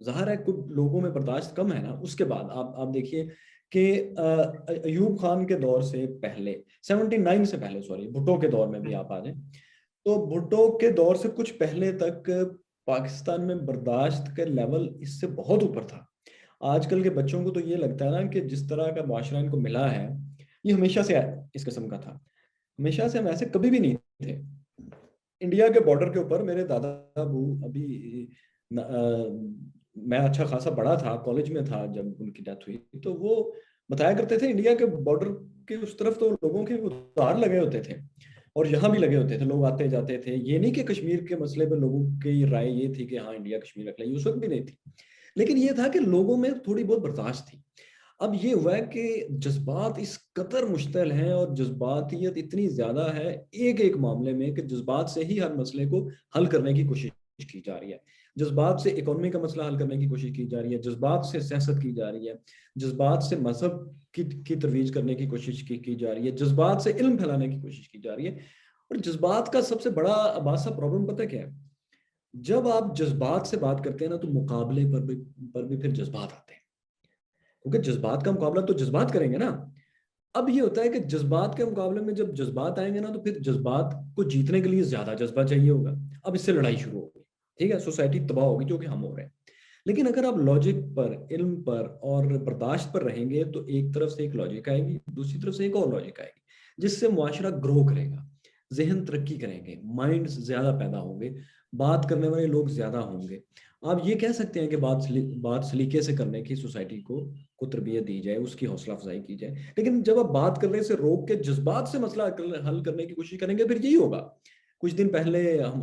जाहिर है कुछ लोगों में बर्दाश्त कम है ना। उसके बाद आप देखिए कि अयूब खान के दौर से पहले, 79 से पहले, सॉरी, भुट्टो के दौर में भी आप आ जाए, तो भुट्टो के दौर से कुछ पहले तक पाकिस्तान में बर्दाश्त का लेवल इससे बहुत ऊपर था। आजकल के बच्चों को तो ये लगता है ना कि जिस तरह का माशरा इनको मिला है, ये हमेशा से इस किस्म का था। हमेशा से हम ऐसे कभी भी नहीं थे। इंडिया के बॉर्डर के ऊपर मेरे दादा अबू अभी मैं अच्छा खासा बड़ा था, कॉलेज में था जब उनकी डेथ हुई, तो वो बताया करते थे इंडिया के बॉर्डर के उस तरफ तो लोगों के उतार लगे होते थे, और यहाँ भी लगे होते थे, लोग आते जाते थे। ये नहीं कि कश्मीर के मसले पर लोगों की राय ये थी कि हाँ इंडिया कश्मीर रख ले, उस वक्त भी नहीं थी, लेकिन ये था कि लोगों में थोड़ी बहुत बर्दाश्त थी। अब ये हुआ है कि जज्बात इस कदर मुश्तल हैं और जज्बातियत इतनी ज्यादा है एक एक मामले में, कि जज्बात से ही हर मसले को हल करने की कोशिश की जा रही है। जज्बात से इकोनॉमी का मसला हल करने की कोशिश की जा रही है, जज्बात से सियासत की जा रही है, जज्बात से मजहब की तरवीज करने की कोशिश की जा रही है, जज्बात से इल्म फैलाने की कोशिश की जा रही है। और जज्बात का सबसे बड़ा अबासा प्रॉब्लम पता क्या है? जब आप जज्बात से बात करते हैं ना, तो मुकाबले पर भी फिर जज्बात आते हैं, क्योंकि जज्बात का मुकाबला तो जज्बात करेंगे ना। अब ये होता है कि जज्बात के मुकाबले में जब जज्बात आएंगे ना, तो फिर जज्बात को जीतने के लिए ज्यादा जज्बा चाहिए होगा। अब इससे लड़ाई शुरू होगी, ठीक है, सोसाइटी तबाह होगी, जो कि हम हो रहे हैं। लेकिन अगर आप लॉजिक पर, इल्म पर और बर्दाश्त पर रहेंगे, तो एक तरफ से एक लॉजिक आएगी, दूसरी तरफ से एक और लॉजिक आएगी, जिससे मुआशरा ग्रो करेगा, जहन तरक्की करेंगे, माइंड ज्यादा पैदा होंगे, बात करने वाले लोग ज्यादा होंगे। आप ये कह सकते हैं कि बात सलीके से करने की सोसाइटी को तरबियत दी जाए, उसकी हौसला अफजाई की जाए। लेकिन जब आप बात करने से रोक के जज्बात से मसला हल करने की कोशिश करेंगे, फिर यही होगा। कुछ दिन पहले हम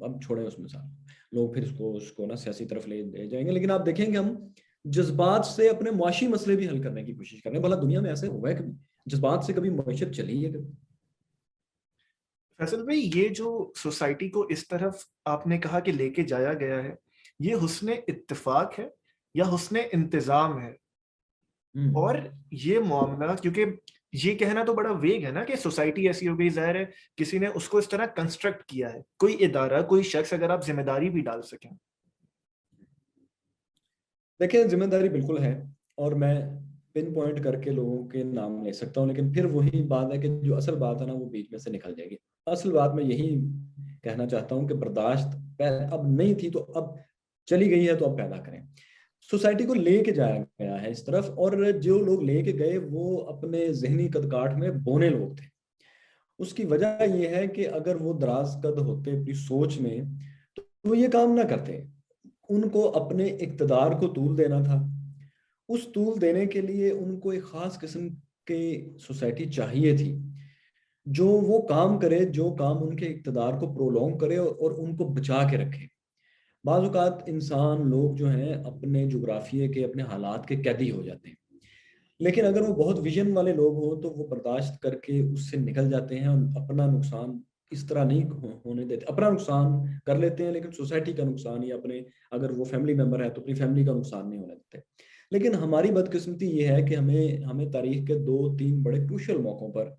अब छोड़ें उस मिसाल, लोग फिर उसको उसको ना सियासी तरफ ले जाएंगे, लेकिन आप देखेंगे हम जज्बात से अपने मुआशी मसले भी हल करने की कोशिश कर रहे हैं। भला दुनिया में ऐसे हुआ है कभी? जज्बात से कभी मैशत चली है कभी? फैसल भाई, ये जो सोसाइटी को इस तरफ आपने कहा कि लेके जाया गया है, ये हुस्ने इत्तेफाक है या हुस्ने इंतजाम है? और ये मामला, क्योंकि ये कहना तो बड़ा वेग है ना कि सोसाइटी ऐसी हो गई, जाहिर है किसी ने उसको इस तरह कंस्ट्रक्ट किया है, कोई इदारा, कोई शख्स, अगर आप जिम्मेदारी भी डाल सकें। देखिए, जिम्मेदारी बिल्कुल है, और मैं पिन पॉइंट करके लोगों के नाम ले सकता हूँ, लेकिन फिर वही बात है कि जो असल बात है ना, वो बीच में से निकल जाएगी। असल बात मैं यही कहना चाहता हूँ कि बर्दाश्त अब नहीं थी, तो अब चली गई है, तो अब पैदा करें। सोसाइटी को लेके जाया गया है इस तरफ, और जो लोग लेके गए वो अपने जहनी कदकाठ में बोने लोग थे। उसकी वजह यह है कि अगर वो दराज कद होते अपनी सोच में, तो वो ये काम ना करते। उनको अपने इक्तदार को तूल देना था। उस तूल देने के लिए उनको एक खास किस्म की सोसाइटी चाहिए थी, जो वो काम करे, जो काम उनके इक्तदार को प्रोलॉन्ग करे और उनको बचा के रखे। बाज़ औक़ात इंसान, लोग जो हैं, अपने जुग्राफिये के, अपने हालात के कैदी हो जाते हैं। लेकिन अगर वो बहुत विजन वाले लोग हों, तो वो बर्दाश्त करके उससे निकल जाते हैं और अपना नुकसान इस तरह नहीं होने देते। अपना नुकसान कर लेते हैं, लेकिन सोसाइटी का नुकसान, या अपने, अगर वो फैमिली मेंबर है तो अपनी फैमिली का नुकसान नहीं होने देते। लेकिन हमारी बदकिस्मती ये है कि हमें हमें तारीख के 2-3 बड़े क्रूशल मौकों पर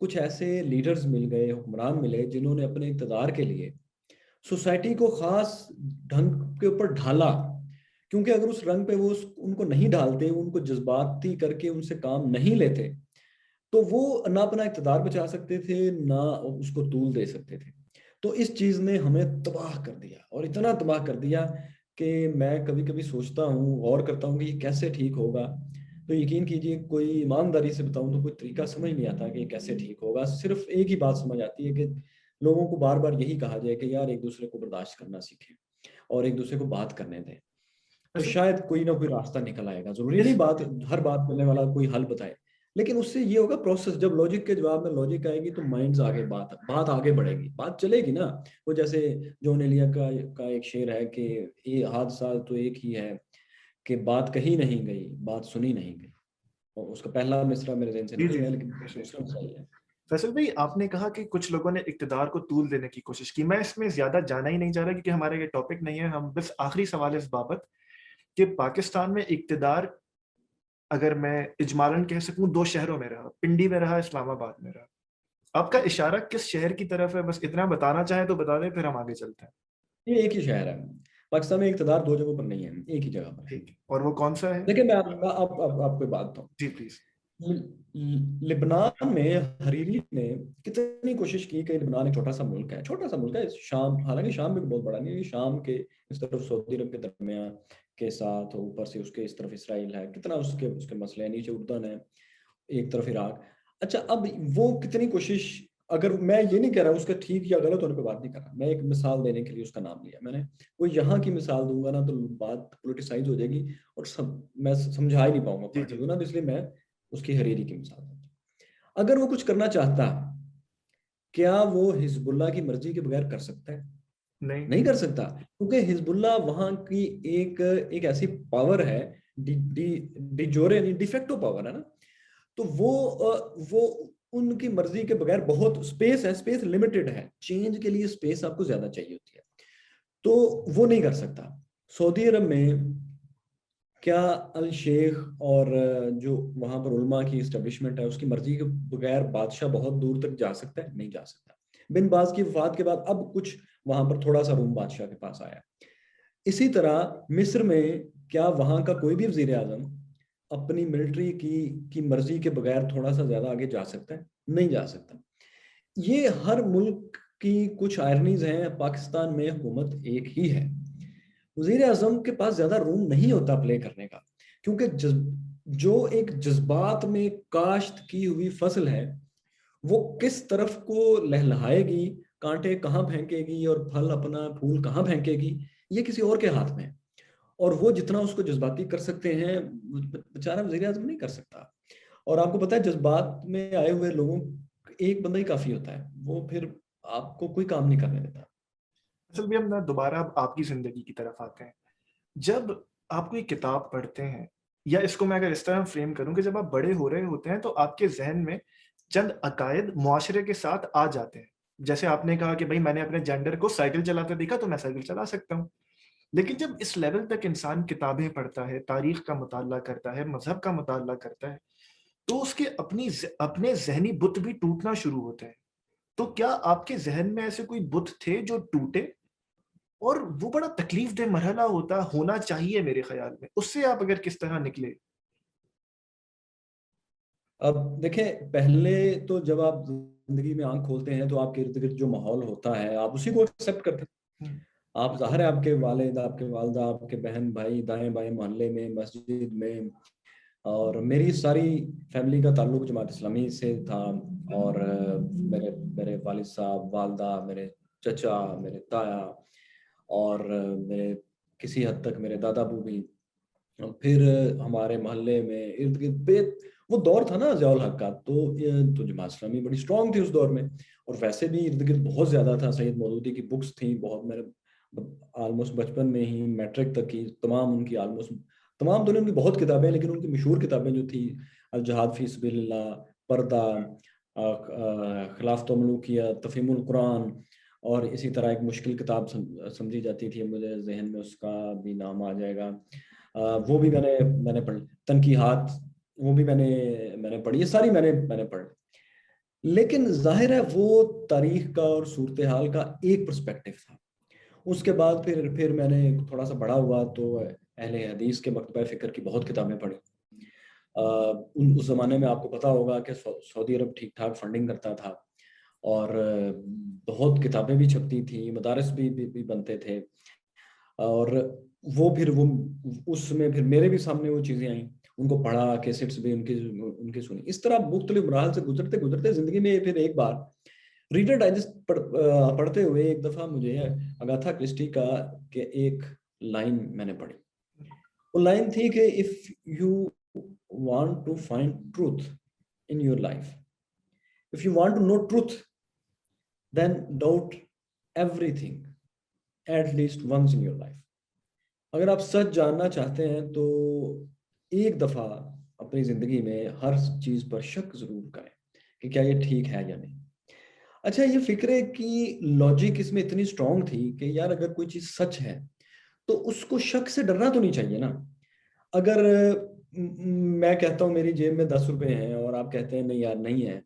कुछ ऐसे लीडर्स मिल गए, हुक्मरान मिले, जिन्होंने अपने इक़्तिदार के लिए सोसाइटी को खास ढंग के ऊपर ढाला। क्योंकि अगर उस रंग पे वो उनको नहीं ढालते, उनको जज्बाती करके उनसे काम नहीं लेते, तो वो ना अपना इक़्तिदार बचा सकते थे, ना उसको तूल दे सकते थे। तो इस चीज़ ने हमें तबाह कर दिया, और इतना तबाह कर दिया कि मैं कभी कभी सोचता हूँ, गौर करता हूँ कि ये कैसे ठीक होगा। तो यकीन कीजिए, कोई ईमानदारी से बताऊं तो कोई तरीका समझ नहीं आता कि ये कैसे ठीक होगा। सिर्फ एक ही बात समझ आती है कि लोगों को बार बार यही कहा जाए कि यार एक दूसरे को बर्दाश्त करना सीखें और एक दूसरे को बात करने दें, तो वैसे शायद कोई ना कोई रास्ता निकल आएगा। जरूरी नहीं इस बात, हर बात करने वाला कोई हल बताए, लेकिन उससे ये होगा प्रोसेस। जब लॉजिक के जवाब में लॉजिक आएगी, तो माइंड्स आगे, बात आगे बढ़ेगी, बात चलेगी ना। वो जैसे जॉन एलिया का एक शेर है कि ये हादसा तो एक ही है, कि बात कही नहीं गई, बात सुनी नहीं गई। और उसका पहला मिसरा मेरे ज़हन से जी निकल जी गया, जी, लेकिन जी, दूसरा जी। सही है। फैसल भाई, आपने कहा कि कुछ लोगों ने इक्तदार को तूल देने की कोशिश की। मैं इसमें ज्यादा जाना ही नहीं चाह रहा, क्योंकि हमारा ये टॉपिक नहीं है। हम बस आखिरी सवाल है इस बाबत कि पाकिस्तान में इक्तदार, अगर मैं इजमालन कह सकूं, दो शहरों में रहा, पिंडी में रहा, इस्लामाबाद में रहा। आपका इशारा किस शहर की तरफ है? बस इतना बताना चाहें तो बता दें, फिर हम आगे चलते हैं। ये एक ही शहर है। पाकिस्तान में इक़्तिदार दो जगहों पर नहीं है, एक ही जगह पर है। ठीक है, और वो कौन सा है? देखिए, मैं आपको एक बात बताऊं। जी प्लीज। लिबनान में हरीरी ने कितनी कोशिश की कि लिबनान एक छोटा सा मुल्क है, छोटा सा मुल्क है। शाम, हालांकि शाम भी बहुत बड़ा नहीं है, शाम के इस तरफ सऊदी अरब के दरमियान के साथ, ऊपर से उसके इस तरफ इसराइल है, कितना उसके उसके मसले हैं, नीचे उर्दन है, एक तरफ इराक। अच्छा, अब वो कितनी कोशिश अगर मैं ये नहीं कह रहा उसका ठीक या गलत होने पे बात नहीं कर रहा, मैं एक मिसाल देने के लिए उसका नाम लिया मैंने। वो यहाँ की मिसाल दूंगा ना तो बात पोलिटिसाइज हो जाएगी और सब मैं समझा ही नहीं पाऊंगा जी पार्टी जी। को ना, तो इसलिए मैं उसकी हरीरी की मिसाल देता हूँ। अगर वो कुछ करना चाहता, क्या वो हिजबुल्लाह की मर्जी के बगैर कर सकता है? नहीं। नहीं कर सकता, क्योंकि हिजबुल्लाह वहां की एक एक ऐसी पावर है, डी डी डिजोरे नहीं डिफेक्टो पावर है ना। तो वो उनकी मर्जी के बगैर, बहुत स्पेस है, स्पेस लिमिटेड है, चेंज के लिए स्पेस आपको ज्यादा चाहिए होती है, तो वो नहीं कर सकता। सऊदी अरब में क्या अल शेख और जो वहां पर उलमा की इस्टेब्लिशमेंट है उसकी मर्जी के बगैर बादशाह बहुत दूर तक जा सकता है? नहीं जा सकता। बिन बाज की वफात के बाद अब कुछ वहां पर थोड़ा सा रूम बादशाह के पास आया। इसी तरह मिस्र में क्या वहां का कोई भी वजीर आजम अपनी मिलिट्री की मर्जी के बगैर थोड़ा सा ज्यादा आगे जा सकता है? नहीं जा सकता। ये हर मुल्क की कुछ आयरनीज हैं। पाकिस्तान में हुकूमत एक ही है, वजीर आजम के पास ज्यादा रूम नहीं होता प्ले करने का, क्योंकि जो एक जज्बात में काश्त की हुई फसल है वो किस तरफ को लहलहाएगी, कांटे कहाँ फेंकेगी और फल अपना फूल कहाँ फेंकेगी, ये किसी और के हाथ में है। और वो जितना उसको जज्बाती कर सकते हैं बेचारा वजीर आजम नहीं कर सकता। और आपको पता है जज्बात में आए हुए लोगों, एक बंदा ही काफी होता है, वो फिर आपको कोई काम नहीं करने देता। असल में हम ना दोबारा अब आपकी जिंदगी की तरफ आते हैं। जब आप कोई किताब पढ़ते हैं, या इसको मैं अगर इस तरह फ्रेम करूं कि जब आप बड़े हो रहे होते हैं तो आपके जहन में चंद अकायद मुआशरे के साथ आ जाते हैं। जैसे आपने कहा कि भाई मैंने अपने जेंडर को साइकिल चलाते देखा तो मैं साइकिल चला सकता हूँ। लेकिन जब इस लेवल तक इंसान किताबें पढ़ता है, तारीख का मुताला करता है, मजहब का मुताला करता है, तो उसके अपने जहनी बुत भी टूटना शुरू होते हैं। तो क्या आपके जहन में ऐसे कोई बुत थे जो टूटे? और वो बड़ा तकलीफ दह मरहला होना चाहिए मेरे ख्याल में, उससे आप अगर किस तरह निकले? अब देखें, पहले तो जब आप जिंदगी में आंख खोलते हैं तो आपके इर्द गिर्द जो माहौल होता है आप उसी को एक्सेप्ट करते हैं। हम्म। आप ज़ाहिर है आपके वालिद, आपके वालदा, आपके बहन भाई, दाएं बाएं मोहल्ले में, मस्जिद में, और मेरी सारी फैमिली का ताल्लुक जमात इस्लामी से था। और मेरे मेरे वालिद साहब, वालदा, मेरे चचा, मेरे ताया, और मेरे किसी हद तक मेरे दादा अबू भी। फिर हमारे मोहल्ले में इर्द गिर्द वो दौर था ना ज़ियाउल हक का, तो जमात इस्लामी बड़ी स्ट्रांग थी उस दौर में। और वैसे भी इर्द गिर्द बहुत ज़्यादा था, सैयद मौदूदी की बुक्स थी बहुत। मेरे ऑलमोस्ट बचपन में ही मैट्रिक तक की तमाम उनकी, ऑलमोस्ट तमाम तो नहीं, उनकी बहुत किताबें, लेकिन उनकी मशहूर किताबें जो थी, अल जहाद फी सबिलिल्लाह, पर्दा, खिलाफत मलूकिया, तफहीमुल कुरान, और इसी तरह एक मुश्किल किताब समझी जाती थी, मुझे जहन में उसका भी नाम आ जाएगा, वो भी मैंने पढ़ी, तनकीहात, वो भी मैंने पढ़ी, ये सारी मैंने पढ़ी। लेकिन जाहिर है वो तारीख का और सूरत हाल का एक पर्सपेक्टिव था। उसके बाद फिर मैंने थोड़ा सा बड़ा हुआ तो अहले हदीस के मकतबा फ़िक्र की बहुत किताबें पढ़ी। उस ज़माने में आपको पता होगा कि सऊदी अरब ठीक ठाक फंडिंग करता था, और बहुत किताबें भी छपती थी, मदारस भी बनते थे। और वो उसमें फिर मेरे भी सामने वो चीज़ें आई, उनको पढ़ा, कैसेट्स भी उनकी उनकी सुनी। इस तरह मुख्तलिफ मराहल से गुजरते गुजरते ज़िंदगी में फिर एक बार रीडर डाइजेस्ट पढ़ते हुए एक दफ़ा मुझे अगाथा क्रिस्टी का के एक लाइन मैंने पढ़ी। वो लाइन थी कि if you want to find truth in your life, if you want to know truth, then doubt everything at least once in your life. अगर आप सच जानना चाहते हैं तो एक दफ़ा अपनी ज़िंदगी में हर चीज़ पर शक ज़रूर करें कि क्या ये ठीक है या नहीं। अच्छा, ये फ़िक्र की लॉजिक इसमें इतनी स्ट्रांग थी कि यार अगर कोई चीज़ सच है तो उसको शक से डरना तो नहीं चाहिए ना। अगर मैं कहता हूँ मेरी जेब में 10 रुपए हैं और आप कहते हैं नहीं यार नहीं है,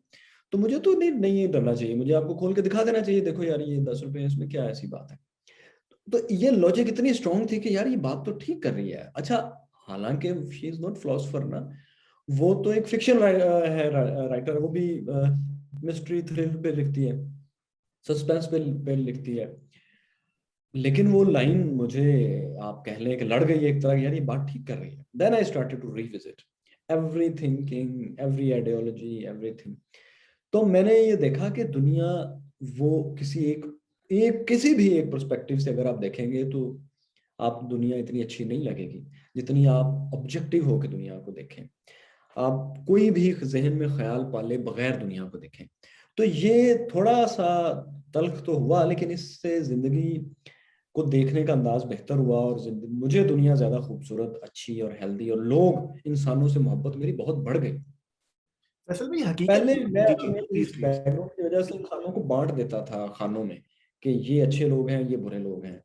तो मुझे तो नहीं डरना चाहिए, मुझे आपको खोल के दिखा देना चाहिए, देखो यार ये 10 रुपए हैं, इसमें क्या ऐसी बात है। तो ये लॉजिक इतनी स्ट्रांग थी कि यार ये बात तो ठीक कर रही है। अच्छा, हालांकि शी इज नॉट फिलोसफर ना, वो तो एक फिक्शन है, राइटर, वो भी मिस्ट्री थ्रिल पे लिखती है, सस्पेंस पे लिखती है। लेकिन वो लाइन मुझे, आप कह लें कि लड़ गई एक तरह की, यार ये बात ठीक कर रही है। Then I started to revisit every thinking, every ideology, everything. तो मैंने ये देखा कि दुनिया वो किसी एक किसी भी एक पर्सपेक्टिव से अगर आप देखेंगे तो आप दुनिया इतनी अच्छी नहीं लगेगी जितनी आप ऑब्जेक्टिव होकर दुनिया को देखें। आप कोई भी जहन में ख्याल पाले बगैर दुनिया को देखें। तो ये थोड़ा सा तल्ख तो हुआ, लेकिन इससे जिंदगी को देखने का अंदाज बेहतर हुआ और मुझे दुनिया ज्यादा खूबसूरत, अच्छी और हेल्दी, और लोग, इंसानों से मोहब्बत मेरी बहुत बढ़ गई। असल में ये हकीकत पहले है। मैं जी जी, अपने प्लीज इस प्लीज। बैकग्राउंड की वजह से खानों को बांट देता था खानों में, कि ये अच्छे लोग हैं, ये बुरे लोग हैं।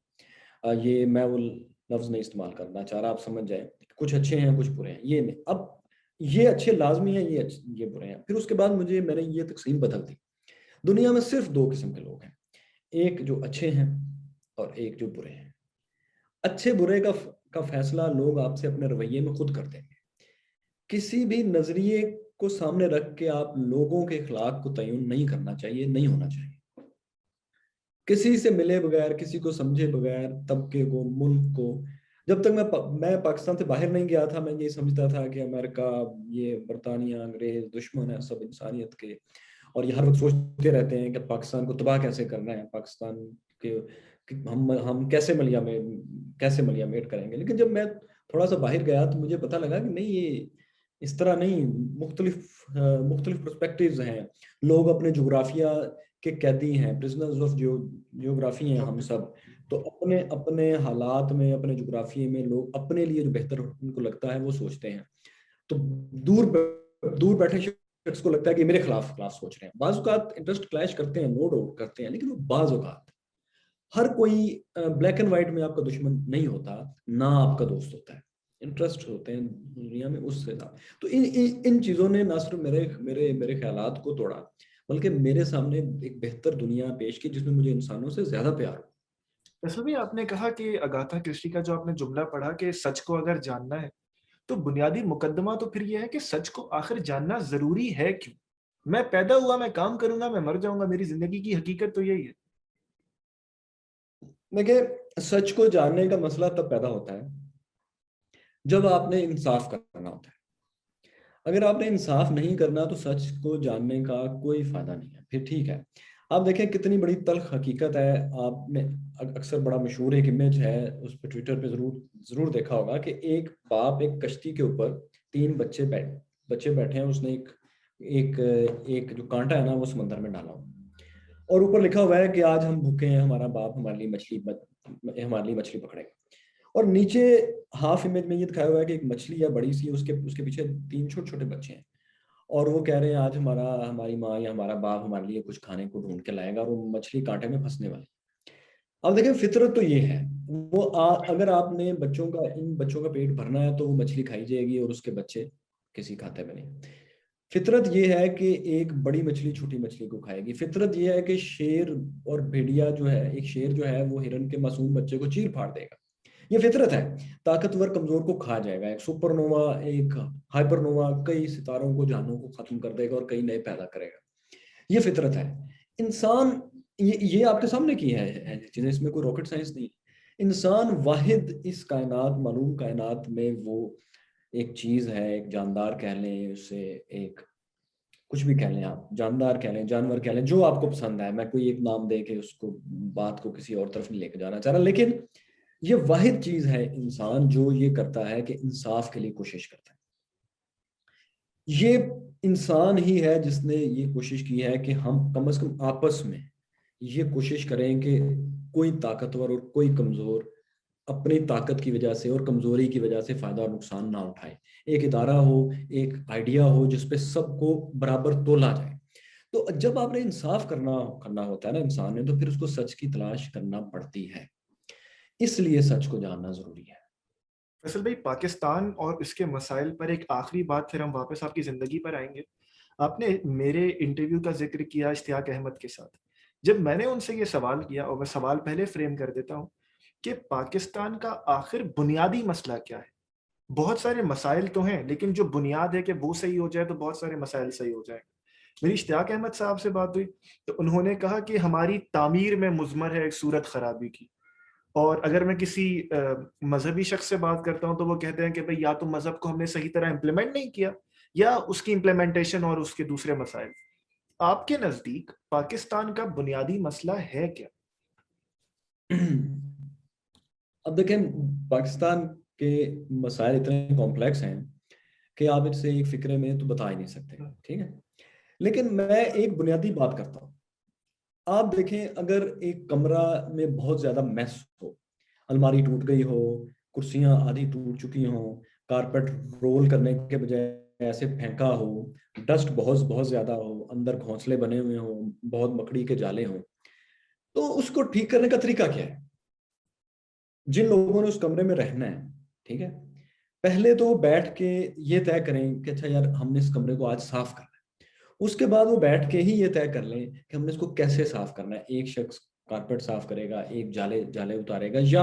ये मैं वो लफ्ज नहीं इस्तेमाल करना चाह रहा, आप समझ जाए। कुछ अच्छे हैं, कुछ बुरे हैं, ये नहीं। अब ये अच्छे लाजमी हैं, ये बुरे हैं। फिर उसके बाद मैंने ये तकसीम बदल दी। दुनिया में सिर्फ दो किस्म के लोग हैं, एक जो अच्छे हैं और एक जो बुरे हैं। अच्छे बुरे का फैसला लोग आपसे अपने रवैये में खुद कर देंगे। किसी भी नजरिए को सामने रख के आप लोगों के अखलाक को तयन नहीं करना चाहिए, नहीं होना चाहिए। किसी से मिले बगैर, किसी को समझे बगैर, तबके को, मुल्क को, जब तक मैं पाकिस्तान से बाहर नहीं गया था, मैं ये समझता था कि अमेरिका, ये बरतानिया, अंग्रेज दुश्मन है सब इंसानियत के, और ये हर वक्त सोचते रहते हैं कि पाकिस्तान को तबाह कैसे करना है, पाकिस्तान के कि हम कैसे मलियामेट करेंगे। लेकिन जब मैं थोड़ा सा बाहर गया तो मुझे पता लगा कि नहीं, ये इस तरह नहीं। मुख्तलिफ पर्सपेक्टिव्स हैं। लोग अपने जोग्राफिया के कैदी हैं, प्रिजनर्स ऑफ जियोग्राफी हैं हम सब। तो अपने अपने हालात में, अपने जोग्राफी में लोग अपने लिए जो बेहतर उनको लगता है वो सोचते हैं। तो दूर बैठे शख्स को लगता है कि मेरे खिलाफ खिलाफ सोच रहे हैं। बाज़ औक़ात इंटरेस्ट क्लैश करते हैं, नो डाउट करते हैं, लेकिन वो बाज़ औक़ात, हर कोई ब्लैक एंड व्हाइट में आपका दुश्मन नहीं होता, ना आपका दोस्त होता है। इंटरेस्ट होते हैं दुनिया में उससे ज्यादा। तो इन चीजों ने ना सिर्फ मेरे मेरे मेरे ख्यालात को तोड़ा, बल्कि मेरे सामने एक बेहतर दुनिया पेश की जिसमें मुझे इंसानों से ज्यादा प्यार हो। असल में आपने कहा कि अगाथा क्रिस्टी का जो आपने जुमला पढ़ा कि सच को अगर जानना है, तो बुनियादी मुकद्दमा तो फिर ये है कि सच को आखिर जानना ज़रूरी है क्यों? मैं पैदा हुआ, मैं काम करूँगा, मैं मर जाऊँगा, मेरी ज़िंदगी की हकीकत तो यही है। देखिए, सच को जानने का मसला तब पैदा होता है जब आपने इंसाफ करना होता है। अगर आपने इंसाफ नहीं करना तो सच को जानने का कोई फायदा नहीं है। फिर ठीक है, आप देखें कितनी बड़ी तल्ख हकीकत है। आपने अक्सर बड़ा मशहूर एक इमेज है, उस पर ट्विटर पे जरूर जरूर देखा होगा कि एक बाप एक कश्ती के ऊपर, तीन बच्चे बैठे हैं, उसने एक एक एक जो कांटा है ना वो समंदर में डाला हुआ, और ऊपर लिखा हुआ है कि आज हम भूखे हैं, हमारा बाप हमारे लिए मछली पकड़ेगा। और नीचे हाफ इमेज में ये दिखाया हुआ है कि एक मछली है बड़ी सी, उसके उसके पीछे तीन छोटे छोटे बच्चे हैं, और वो कह रहे हैं आज हमारी माँ या हमारा बाप हमारे लिए कुछ खाने को ढूंढ के लाएगा, और वो मछली कांटे में फंसने वाली। अब देखिए, फितरत तो ये है, अगर आपने इन बच्चों का पेट भरना है तो वो मछली खाई जाएगी और उसके बच्चे किसी खाते में नहीं। फितरत ये है कि एक बड़ी मछली छोटी मछली को खाएगी। फितरत ये है कि शेर और भेड़िया जो है, एक शेर जो है वो हिरन के मासूम बच्चे को चीर फाड़ देगा। ये फितरत है। ताकतवर कमजोर को खा जाएगा। एक सुपरनोवा, एक हाइपरनोवा कई सितारों को, जानों को खत्म कर देगा और कई नए पैदा करेगा। ये फितरत है। इंसान, ये आपके सामने की है चीजें, इसमें कोई रॉकेट साइंस नहीं। इंसान वाहिद इस कायनात, मालूम कायनात में वो एक चीज है, एक जानदार कह लें उसे, एक कुछ भी कह लें, आप जानदार कह लें, जानवर कह लें, जो आपको पसंद है। मैं कोई एक नाम दे के उसको, बात को किसी और तरफ नहीं लेके जाना चाह रहा, लेकिन ये वाहिद चीज है इंसान जो ये करता है कि इंसाफ के लिए कोशिश करता है। ये इंसान ही है जिसने ये कोशिश की है कि हम कम से कम आपस में ये कोशिश करें कि कोई ताकतवर और कोई कमजोर अपनी ताकत की वजह से और कमजोरी की वजह से फायदा और नुकसान ना उठाए। एक इदारा हो, एक आइडिया हो जिसपे सबको बराबर तोला जाए। तो जब आपने इंसाफ करना करना होता है ना इंसान ने, तो फिर उसको सच की तलाश करना पड़ती है। इसलिए सच को जानना जरूरी है। फैसल भाई, पाकिस्तान और इसके मसाइल पर एक आखिरी बात, फिर हम वापस आपकी ज़िंदगी पर आएंगे। आपने मेरे इंटरव्यू का जिक्र किया इश्तियाक अहमद के साथ। जब मैंने उनसे ये सवाल किया, और मैं सवाल पहले फ्रेम कर देता हूँ कि पाकिस्तान का आखिर बुनियादी मसला क्या है। बहुत सारे मसाइल तो हैं, लेकिन जो बुनियाद है कि वो सही हो जाए तो बहुत सारे मसाइल सही हो जाए। मेरी इश्तियाक अहमद साहब से बात हुई तो उन्होंने कहा कि हमारी तामीर में मुज़मर है एक सूरत खराबी की। और अगर मैं किसी मजहबी शख्स से बात करता हूं तो वो कहते हैं कि भाई या तो मजहब को हमने सही तरह इम्प्लीमेंट नहीं किया, या उसकी इम्प्लीमेंटेशन और उसके दूसरे मसाइल। आपके नजदीक पाकिस्तान का बुनियादी मसला है क्या? अब देखें, पाकिस्तान के मसाइल इतने कॉम्प्लेक्स हैं कि आप इससे एक फिक्रे में तो बता ही नहीं सकते, ठीक है। लेकिन मैं एक बुनियादी बात करता हूँ। आप देखें, अगर एक कमरा में बहुत ज्यादा मैस हो, अलमारी टूट गई हो, कुर्सियां आधी टूट चुकी हो, कारपेट रोल करने के बजाय ऐसे फेंका हो, डस्ट बहुत बहुत ज्यादा हो, अंदर घोंसले बने हुए हो, बहुत मकड़ी के जाले हो, तो उसको ठीक करने का तरीका क्या है? जिन लोगों ने उस कमरे में रहना है, ठीक है, पहले तो बैठ के ये तय करें कि अच्छा यार, हमने इस कमरे को आज साफ करना है। उसके बाद वो बैठ के ही ये तय कर लें कि हमने इसको कैसे साफ करना है। एक शख्स कारपेट साफ करेगा, एक जाले जाले उतारेगा, या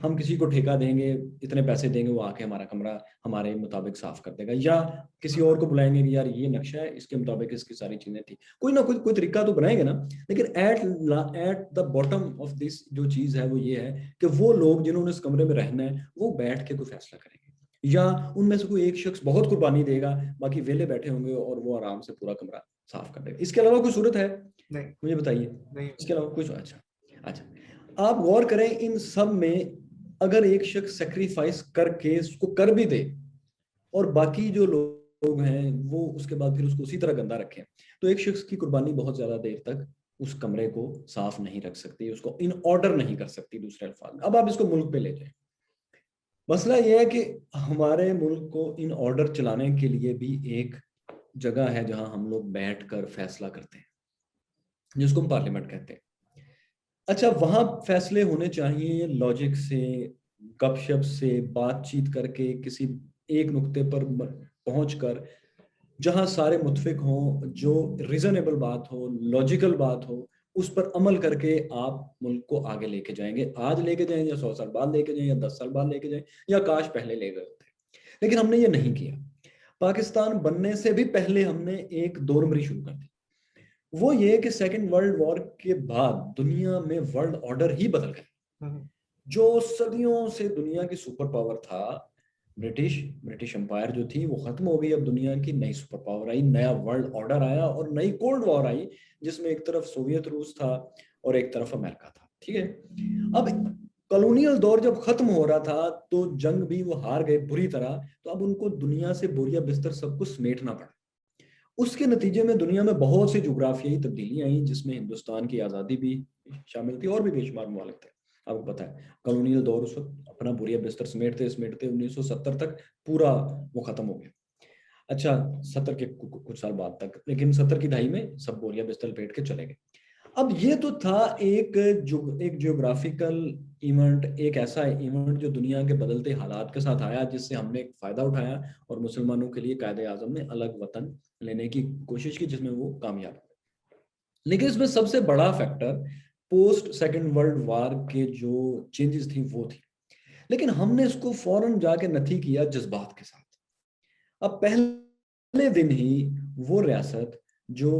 हम किसी को ठेका देंगे, इतने पैसे देंगे, वो आके हमारा कमरा हमारे मुताबिक साफ कर देगा, या किसी और को बुलाएंगे कि यार ये नक्शा है, इसके मुताबिक इसकी सारी चीजें थी। कोई ना कोई तरीका तो बनाएंगे ना। लेकिन at the bottom of this जो चीज है वो ये है कि वो लोग जिन्होंने इस कमरे में रहना है वो बैठ के कोई फैसला करेंगे, या उनमें से कोई एक शख्स बहुत कुर्बानी देगा, बाकी वेले बैठे होंगे और वो आराम से पूरा कमरा साफ कर देगा। इसके अलावा कोई सूरत है? नहीं। मुझे बताइए। नहीं। इसके अलावा कुछ? अच्छा, अच्छा, आप गौर करें इन सब में, अगर एक शख्स सेक्रीफाइस करके उसको कर भी दे और बाकी जो लोग हैं वो उसके बाद फिर उसको उसी तरह गंदा रखें, तो एक शख्स की कुर्बानी बहुत ज्यादा देर तक उस कमरे को साफ नहीं रख सकती, उसको इन ऑर्डर नहीं कर सकती, दूसरे अल्फाज में। अब आप इसको मुल्क पे ले जाएं। मसला यह है कि हमारे मुल्क को इन ऑर्डर चलाने के लिए भी एक जगह है जहां हम लोग बैठकर फैसला करते हैं, जिसको हम पार्लियामेंट कहते हैं। अच्छा, वहां फैसले होने चाहिए लॉजिक से, गपशप से, बातचीत करके, किसी एक नुक्ते पर पहुंचकर, जहां सारे मुत्फिक हों, जो रीजनेबल बात हो, लॉजिकल बात हो, उस पर अमल करके आप मुल्क को आगे लेके जाएंगे। आज लेके जाएं, या 100 साल बाद लेके जाएं, या 10 साल बाद लेके जाएं, या काश पहले ले गए होते। लेकिन हमने ये नहीं किया। पाकिस्तान बनने से भी पहले हमने एक दो नंबरी शुरू कर दी। वो ये कि सेकेंड वर्ल्ड वॉर के बाद दुनिया में वर्ल्ड ऑर्डर ही बदल गया। हम्म। जो सदियों से दुनिया की सुपर पावर था, ब्रिटिश ब्रिटिश एम्पायर जो थी, वो खत्म हो गई। अब दुनिया की नई सुपर पावर आई, नया वर्ल्ड ऑर्डर आया और नई कोल्ड वॉर आई, जिसमें एक तरफ सोवियत रूस था और एक तरफ अमेरिका था, ठीक है। अब कॉलोनियल दौर जब खत्म हो रहा था तो जंग भी वो हार गए बुरी तरह, तो अब उनको दुनिया से बोरिया बिस्तर सब कुछ समेटना पड़ा। उसके नतीजे में दुनिया में बहुत सी जुग्राफियाई तब्दीलियां आई, जिसमें हिंदुस्तान की आज़ादी भी शामिल थी और भी बेशुमार ममालिक थे। आपको पता है कॉलोनियल दौर उस वक्त अपना बोरिया बिस्तर समेटते समेटते 1970 तक पूरा वो खत्म हो गया। अच्छा, 70 के कुछ साल बाद तक, लेकिन 70 की दहाई में सब बोरिया बिस्तर लपेट के चले गए। अब ये तो था एक जियोग्राफिकल इवेंट, एक ऐसा इवेंट जो दुनिया के बदलते हालात के साथ आया, जिससे हमने एक फायदा उठाया और मुसलमानों के लिए कायदे आजम ने अलग वतन लेने की कोशिश की, जिसमें वो कामयाब हुए। लेकिन इसमें सबसे बड़ा factor post second world war के जो चेंजेस थी वो थी। लेकिन हमने इसको फौरन जाके नथी किया जज्बात के साथ। अब पहले दिन ही वो रियासत जो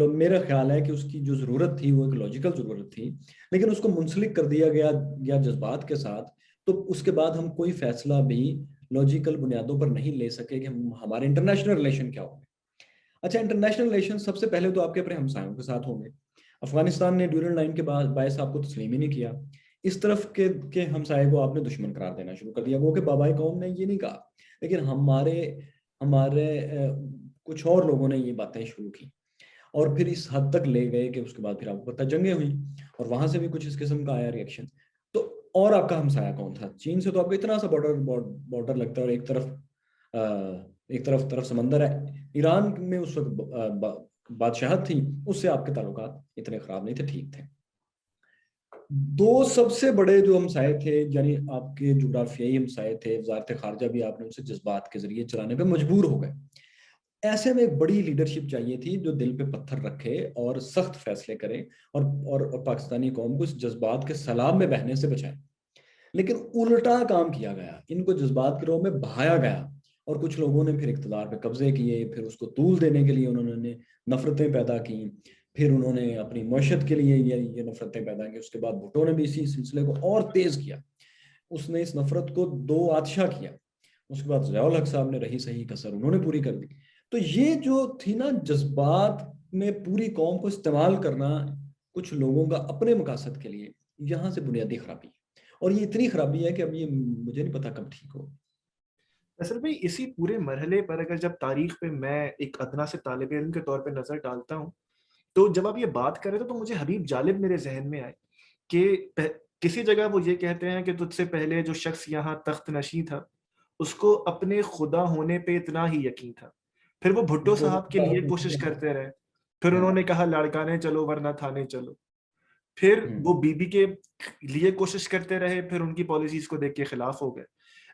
मेरा ख्याल है कि उसकी जो जरूरत थी वो एक लॉजिकल जरूरत थी, लेकिन उसको मुंसलिक कर दिया गया जज्बात के साथ। तो उसके बाद हम कोई फैसला भी लॉजिकल बुनियादों पर नहीं ले सके कि हमारे इंटरनेशनल रिलेशन क्या होंगे। अच्छा, इंटरनेशनल रिलेशन सबसे पहले तो आपके अपने हमसायों के साथ होंगे। अफगानिस्तान ने ड्यूरल लाइन के बाद बायस आपको तस्लीम ही नहीं किया। इस तरफ के हमसाये को आपने दुश्मन करार देना शुरू कर दिया। वो कि बाबाई कौम ने ये नहीं कहा, लेकिन हमारे हमारे कुछ और लोगों ने ये बातें शुरू की और फिर इस हद तक ले गए कि उसके बाद फिर आपको पता जंगें हुई और वहां से भी कुछ इस किस्म का आया रिएक्शन। तो और आपका हमसाया कौन था? चीन से तो आपको इतना सा बॉर्डर बॉर्डर लगता है, और एक तरफ तरफ समंदर है। ईरान में उस वक्त बादशाहत थी, उससे आपके ताल्लुकात इतने खराब नहीं थे, ठीक थे। दो सबसे बड़े जो हमसाए थे, यानी आपके जुग्राफियाई हमसाए थे, वजारत खारजा भी आपने उनसे जज्बात के जरिए चलाने पे मजबूर हो गए। ऐसे में एक बड़ी लीडरशिप चाहिए थी जो दिल पे पत्थर रखे और सख्त फैसले करे और पाकिस्तानी कौम को इस जज्बात के सैलाब में बहने से बचाए। लेकिन उल्टा काम किया गया, इनको जज्बात के रोह में बहाया गया और कुछ लोगों ने फिर इख्तिदार पे कब्जे किए, फिर उसको तूल देने के लिए उन्होंने नफरतें पैदा की, फिर उन्होंने अपनी मशत के लिए ये नफरतें पैदा की। उसके बाद भुट्टो ने भी इसी सिलसिले को और तेज किया, उसने इस नफरत को दो आतशा किया। उसके बाद ज़ियाउल हक साहब ने रही सही कसर उन्होंने पूरी कर दी। तो ये जो थी ना जज्बात में पूरी कौम को इस्तेमाल करना कुछ लोगों का अपने मकासद के लिए, यहाँ से बुनियादी खराबी है। और ये इतनी खराबी है कि अब ये मुझे नहीं पता कब ठीक हो। असल में इसी पूरे मरहले पर अगर जब तारीख पे मैं एक अदना से तालिब इल्म के तौर पे नजर डालता हूँ, तो जब आप ये बात कर रहे थे तो मुझे हबीब जालिब मेरे जहन में आए कि किसी जगह वो ये कहते हैं कि तुझसे पहले जो शख्स यहाँ तख्त नशी था, उसको अपने खुदा होने पे इतना ही यकीन था। फिर वो भुट्टो तो साहब के लिए कोशिश करते रहे, फिर उन्होंने कहा लड़काने चलो वरना थाने चलो। फिर वो हम्म। बीबी के लिए कोशिश करते रहे, फिर उनकी पॉलिसीज को देख के खिलाफ हो गए।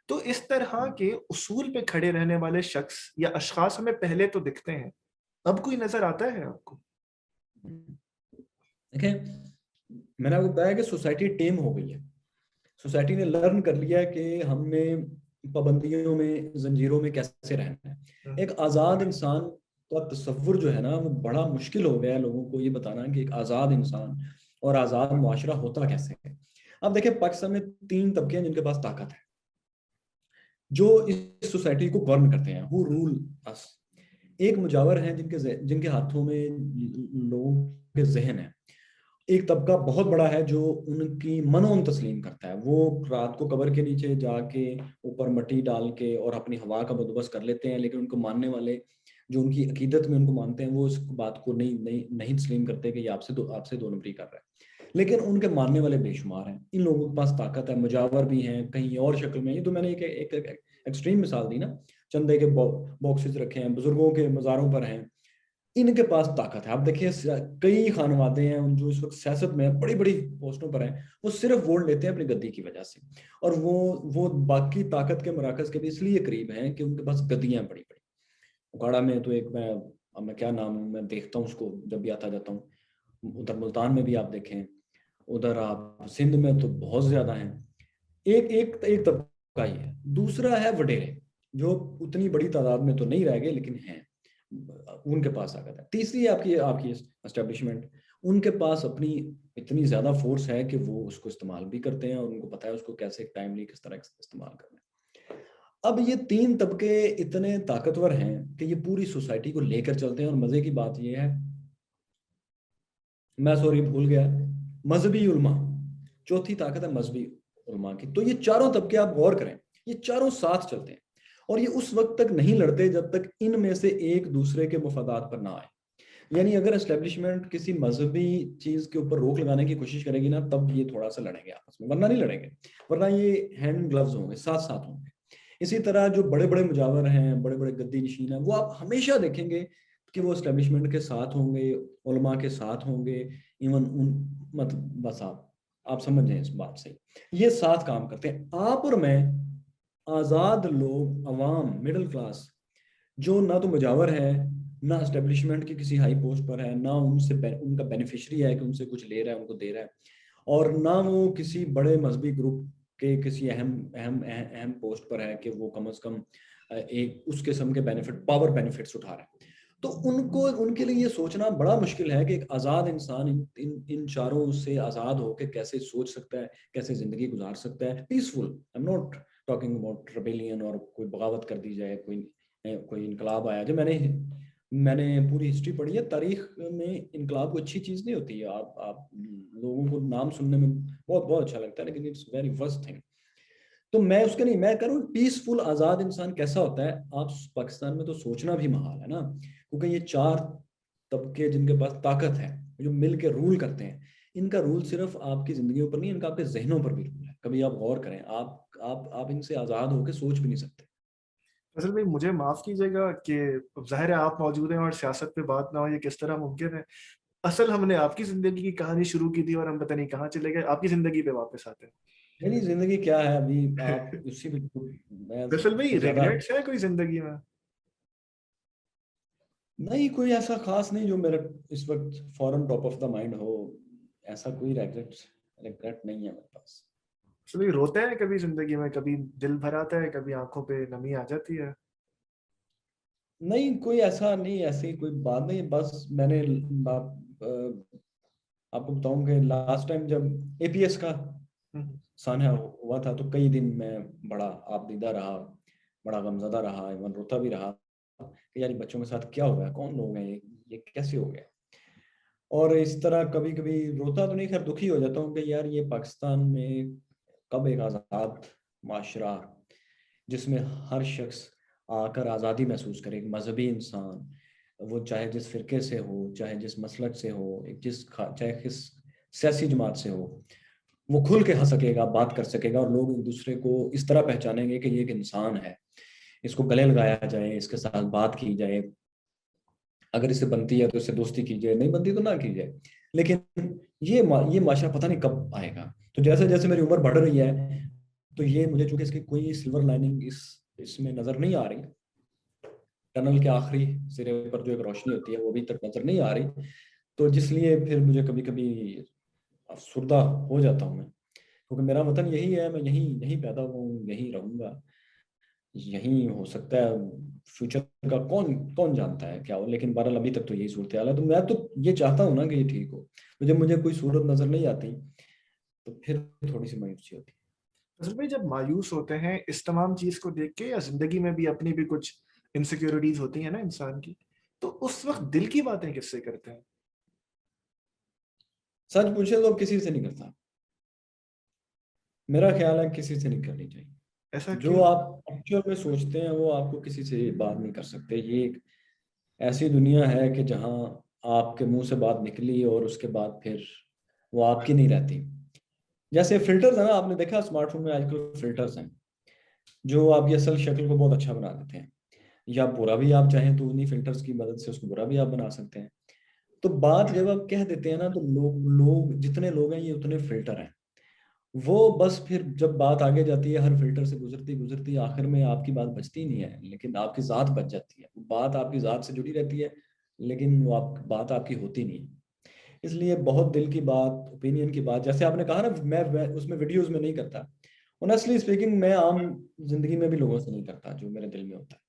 तो इस तरह के उसूल पे खड़े रहने वाले शख्स या अशखास हमें पहले तो दिखते हैं, अब कोई नजर आता है आपको? देखें, मैंने आपको बताया कि सोसाइटी टेम हो गई है। सोसाइटी ने लर्न कर लिया है कि हमने पाबंदियों में, जंजीरों में कैसे रहना है। एक आज़ाद इंसान का तस्वुर जो है ना, वो बड़ा मुश्किल हो गया है लोगों को ये बताना कि एक आज़ाद इंसान और आज़ाद मुआशरा होता कैसे है। अब देखिए, पाकिस्तान में 3 तबके हैं जिनके पास ताकत है, जो इस सोसाइटी को गवर्न करते हैं, हु रूल अस। एक मुजावर हैं जिनके हाथों में लोगों के जहन है। एक तबका बहुत बड़ा है जो उनकी मनोन तस्लीम करता है। वो रात को कब्र के नीचे जाके ऊपर मट्टी डाल के और अपनी हवा का बंदोबस्त कर लेते हैं, लेकिन उनको मानने वाले जो उनकी अकीदत में उनको मानते हैं, वो इस बात को नहीं नहीं नहीं तस्लीम करते कि ये आपसे दो नंबरी कर रहा है। लेकिन उनके मानने वाले बेशुमार हैं। इन लोगों के पास ताकत है, मुजावर भी हैं कहीं और शक्ल में। ये तो मैंने एक एक्सट्रीम मिसाल दी ना, चंदे के बॉक्सेस रखे हैं, बुजुर्गों के मज़ारों पर हैं, इनके पास ताकत है। आप देखिए, कई खानवादे हैं जो इस वक्त सियासत में बड़ी बड़ी पोस्टों पर हैं, वो सिर्फ वोट लेते हैं अपनी गद्दी की वजह से। और वो बाकी ताकत के मराकज के भी इसलिए करीब हैं कि उनके पास गद्दियां बड़ी बड़ी। उकाड़ा में तो एक, मैं क्या नाम, मैं देखता हूँ उसको जब भी आता जाता हूँ। उधर मुल्तान में भी आप देखें, उधर आप सिंध में तो बहुत ज्यादा हैं। एक एक एक तबका ही है। दूसरा है वडेरे, जो उतनी बड़ी तादाद में तो नहीं रह गए लेकिन हैं, उनके पास ताकत है। तीसरी है आपकी आपकी एस्टेब्लिशमेंट। उनके पास अपनी इतनी ज्यादा फोर्स है कि वो उसको इस्तेमाल भी करते हैं और उनको पता है उसको कैसे टाइमली किस तरह इस्तेमाल करना है। अब ये 3 तबके इतने ताकतवर हैं कि ये पूरी सोसाइटी को लेकर चलते हैं। और मजे की बात ये है, मैं सॉरी भूल गया, मजहबी उल्मा, चौथी ताकत है मजहबी उल्मा की। तो ये चारों तबके आप गौर करें, ये चारों साथ चलते हैं। और ये उस वक्त तक नहीं लड़ते जब तक इनमें से एक दूसरे के मुफादात पर ना आए। यानी अगर एस्टेब्लिशमेंट किसी मजहबी चीज के ऊपर रोक लगाने की कोशिश करेगी ना, तब ये थोड़ा सा लड़ेंगे आपस में, वरना नहीं लड़ेंगे। वरना ये हैंड ग्लव्स होंगे, साथ साथ होंगे। इसी तरह जो बड़े बड़े मुजावर हैं, बड़े बड़े गद्दी नशीन हैं, वो आप हमेशा देखेंगे कि वो एस्टेब्लिशमेंट के साथ होंगे, उलमा के साथ होंगे। इवन उन, मतलब बस आप समझ जाए इस बात से, ये साथ काम करते हैं। आप और मैं, आजाद लोग, अवाम, मिडिल क्लास, जो ना तो मुजावर है, ना एस्टेब्लिशमेंट की किसी हाई पोस्ट पर है, ना उनका बेनिफिशरी है कि उनसे कुछ ले रहा है, उनको दे रहा है, और ना वो किसी बड़े मजहबी ग्रुप के किसी अहम अहम अहम पोस्ट पर है कि वो कम से कम एक उस किस्म के बेनिफिट, पावर बेनिफिट्स उठा रहा है। तो उनको, उनके लिए ये सोचना बड़ा मुश्किल है कि एक आज़ाद इंसान इन चारों से आज़ाद होकर कैसे सोच सकता है, कैसे ज़िंदगी गुजार सकता है peaceful. I am not talking about rebellion और कोई बगावत कर दी जाए, कोई इनकलाब आया। जो मैंने पूरी हिस्ट्री पढ़ी है, तारीख में इनकलाब को अच्छी चीज़ नहीं होती है। आप लोगों को नाम सुनने में बहुत बहुत अच्छा लगता है, लेकिन इट्स वेरी वर्स्ट थिंग। तो मैं उसके नहीं, मैं करूँ पीसफुल आज़ाद इंसान कैसा होता है, आप पाकिस्तान में तो सोचना भी महाल है ना। क्योंकि ये 4 तबके जिनके पास ताकत है, जो मिल के रूल करते हैं, इनका रूल सिर्फ आपकी जिंदगियों पर नहीं, इनका आपके जहनों पर भी रूल है। कभी आप गौर करें, आप इनसे आज़ाद होकर सोच भी नहीं सकते। असल में मुझे माफ कीजिएगा कि जाहिर है आप मौजूद हैं और सियासत पे बात ना हो, ये किस तरह मुमकिन है। असल हमने आपकी जिंदगी की कहानी शुरू की थी और हम पता नहीं कहाँ चले गए, आपकी जिंदगी पे वापस आते मेरी जिंदगी क्या है अभी, आप हैं। उसी पे, मैं असल में कुछ ज्यादा रिग्रेट्स है कोई जिंदगी में? नहीं, कोई ऐसा खास नहीं जो मेरा इस वक्त फौरन टॉप ऑफ द माइंड हो। ऐसा कोई रिग्रेट रिग्रेट नहीं है मेरे पास। असल में रोते हैं कभी जिंदगी में, कभी दिल भर आता है, कभी आंखों पे नमी आ जाती है? नहीं, कोई ऐसा नहीं, ऐसी कोई बात नहीं। बस मैंने आपको बताऊं कि लास्ट टाइम जब एपीएस का हम्म। सान्या हुआ था, तो कई दिन मैं बड़ा आपदीदा रहा, बड़ा गमजदा रहा, इवन रोता भी रहा। कि यार ये बच्चों के साथ क्या हो गया, कौन लोग हैं ये कैसे हो गया। और इस तरह कभी कभी रोता तो नहीं, खैर दुखी हो जाता हूँ कि यार ये पाकिस्तान में कब एक आज़ाद माशरा जिसमें हर शख्स आकर आज़ादी महसूस करे, एक मजहबी इंसान, वो चाहे जिस फिरके से हो, चाहे जिस मसलक से हो, चाहे किस सियासी जमात से हो, वो खुल के हंस सकेगा, बात कर सकेगा, और लोग एक दूसरे को इस तरह पहचानेंगे कि ये एक इंसान है, इसको गले लगाया जाए, इसके साथ बात की जाए, अगर इससे बनती है तो इससे दोस्ती की जाए, नहीं बनती तो ना की जाए। लेकिन ये माशरा पता नहीं कब आएगा। तो जैसे जैसे मेरी उम्र बढ़ रही है, तो ये मुझे चूंकि इसकी कोई सिल्वर लाइनिंग इसमें नजर नहीं आ रही, टनल के आखिरी सिरे पर जो एक रोशनी होती है वो अभी तक नजर नहीं आ रही, तो जिसलिए फिर मुझे कभी कभी अफसुर्दा हो जाता हूँ मैं, क्योंकि मेरा वतन यही है, मैं यहीं यहीं पैदा हुआ हूँ, यहीं रहूंगा, यहीं हो सकता है फ्यूचर का कौन कौन जानता है क्या हो, लेकिन बहरहाल अभी तक तो यही सूरत हाल है। तो मैं तो ये चाहता हूँ ना कि ये ठीक हो, तो जब मुझे कोई सूरत नजर नहीं आती तो फिर थोड़ी सी मायूसी होती असल में जब मायूस होते हैं इस तमाम चीज को देख के, या जिंदगी में भी अपनी भी कुछ इनसिक्योरिटीज होती है ना इंसान की, तो उस वक्त दिल की बातें किससे करते हैं? है। सच पूछे तो किसी से नहीं करता, मेरा ख्याल है किसी से नहीं करनी चाहिए। ऐसा जो क्यों? आप एक्चुअल में सोचते हैं वो आपको किसी से बात नहीं कर सकते। ये एक ऐसी दुनिया है कि जहाँ आपके मुंह से बात निकली और उसके बाद फिर वो आपकी नहीं रहती। जैसे फिल्टर्स है ना, आपने देखा स्मार्टफोन में आजकल फिल्टर्स हैं जो आपकी असल शक्ल को बहुत अच्छा बना देते हैं, या बुरा भी आप चाहें तो उन्हीं फिल्टर्स की मदद से उसको बुरा भी आप बना सकते हैं। तो बात जब आप कह देते हैं ना, तो लोग लोग जितने लोग हैं ये उतने फिल्टर हैं। वो बस फिर जब बात आगे जाती है, हर फिल्टर से गुजरती गुजरती आखिर में आपकी बात बचती नहीं है, लेकिन आपकी जात बच जाती है। बात आपकी जात से जुड़ी रहती है, लेकिन वो बात आपकी होती नहीं है। इसलिए बहुत दिल की बात, ओपिनियन की बात, जैसे आपने कहा ना, मैं उसमें वीडियोस में नहीं करता। ऑनेस्टली स्पीकिंग मैं आम जिंदगी में भी लोगों से नहीं करता जो मेरे दिल में होता है।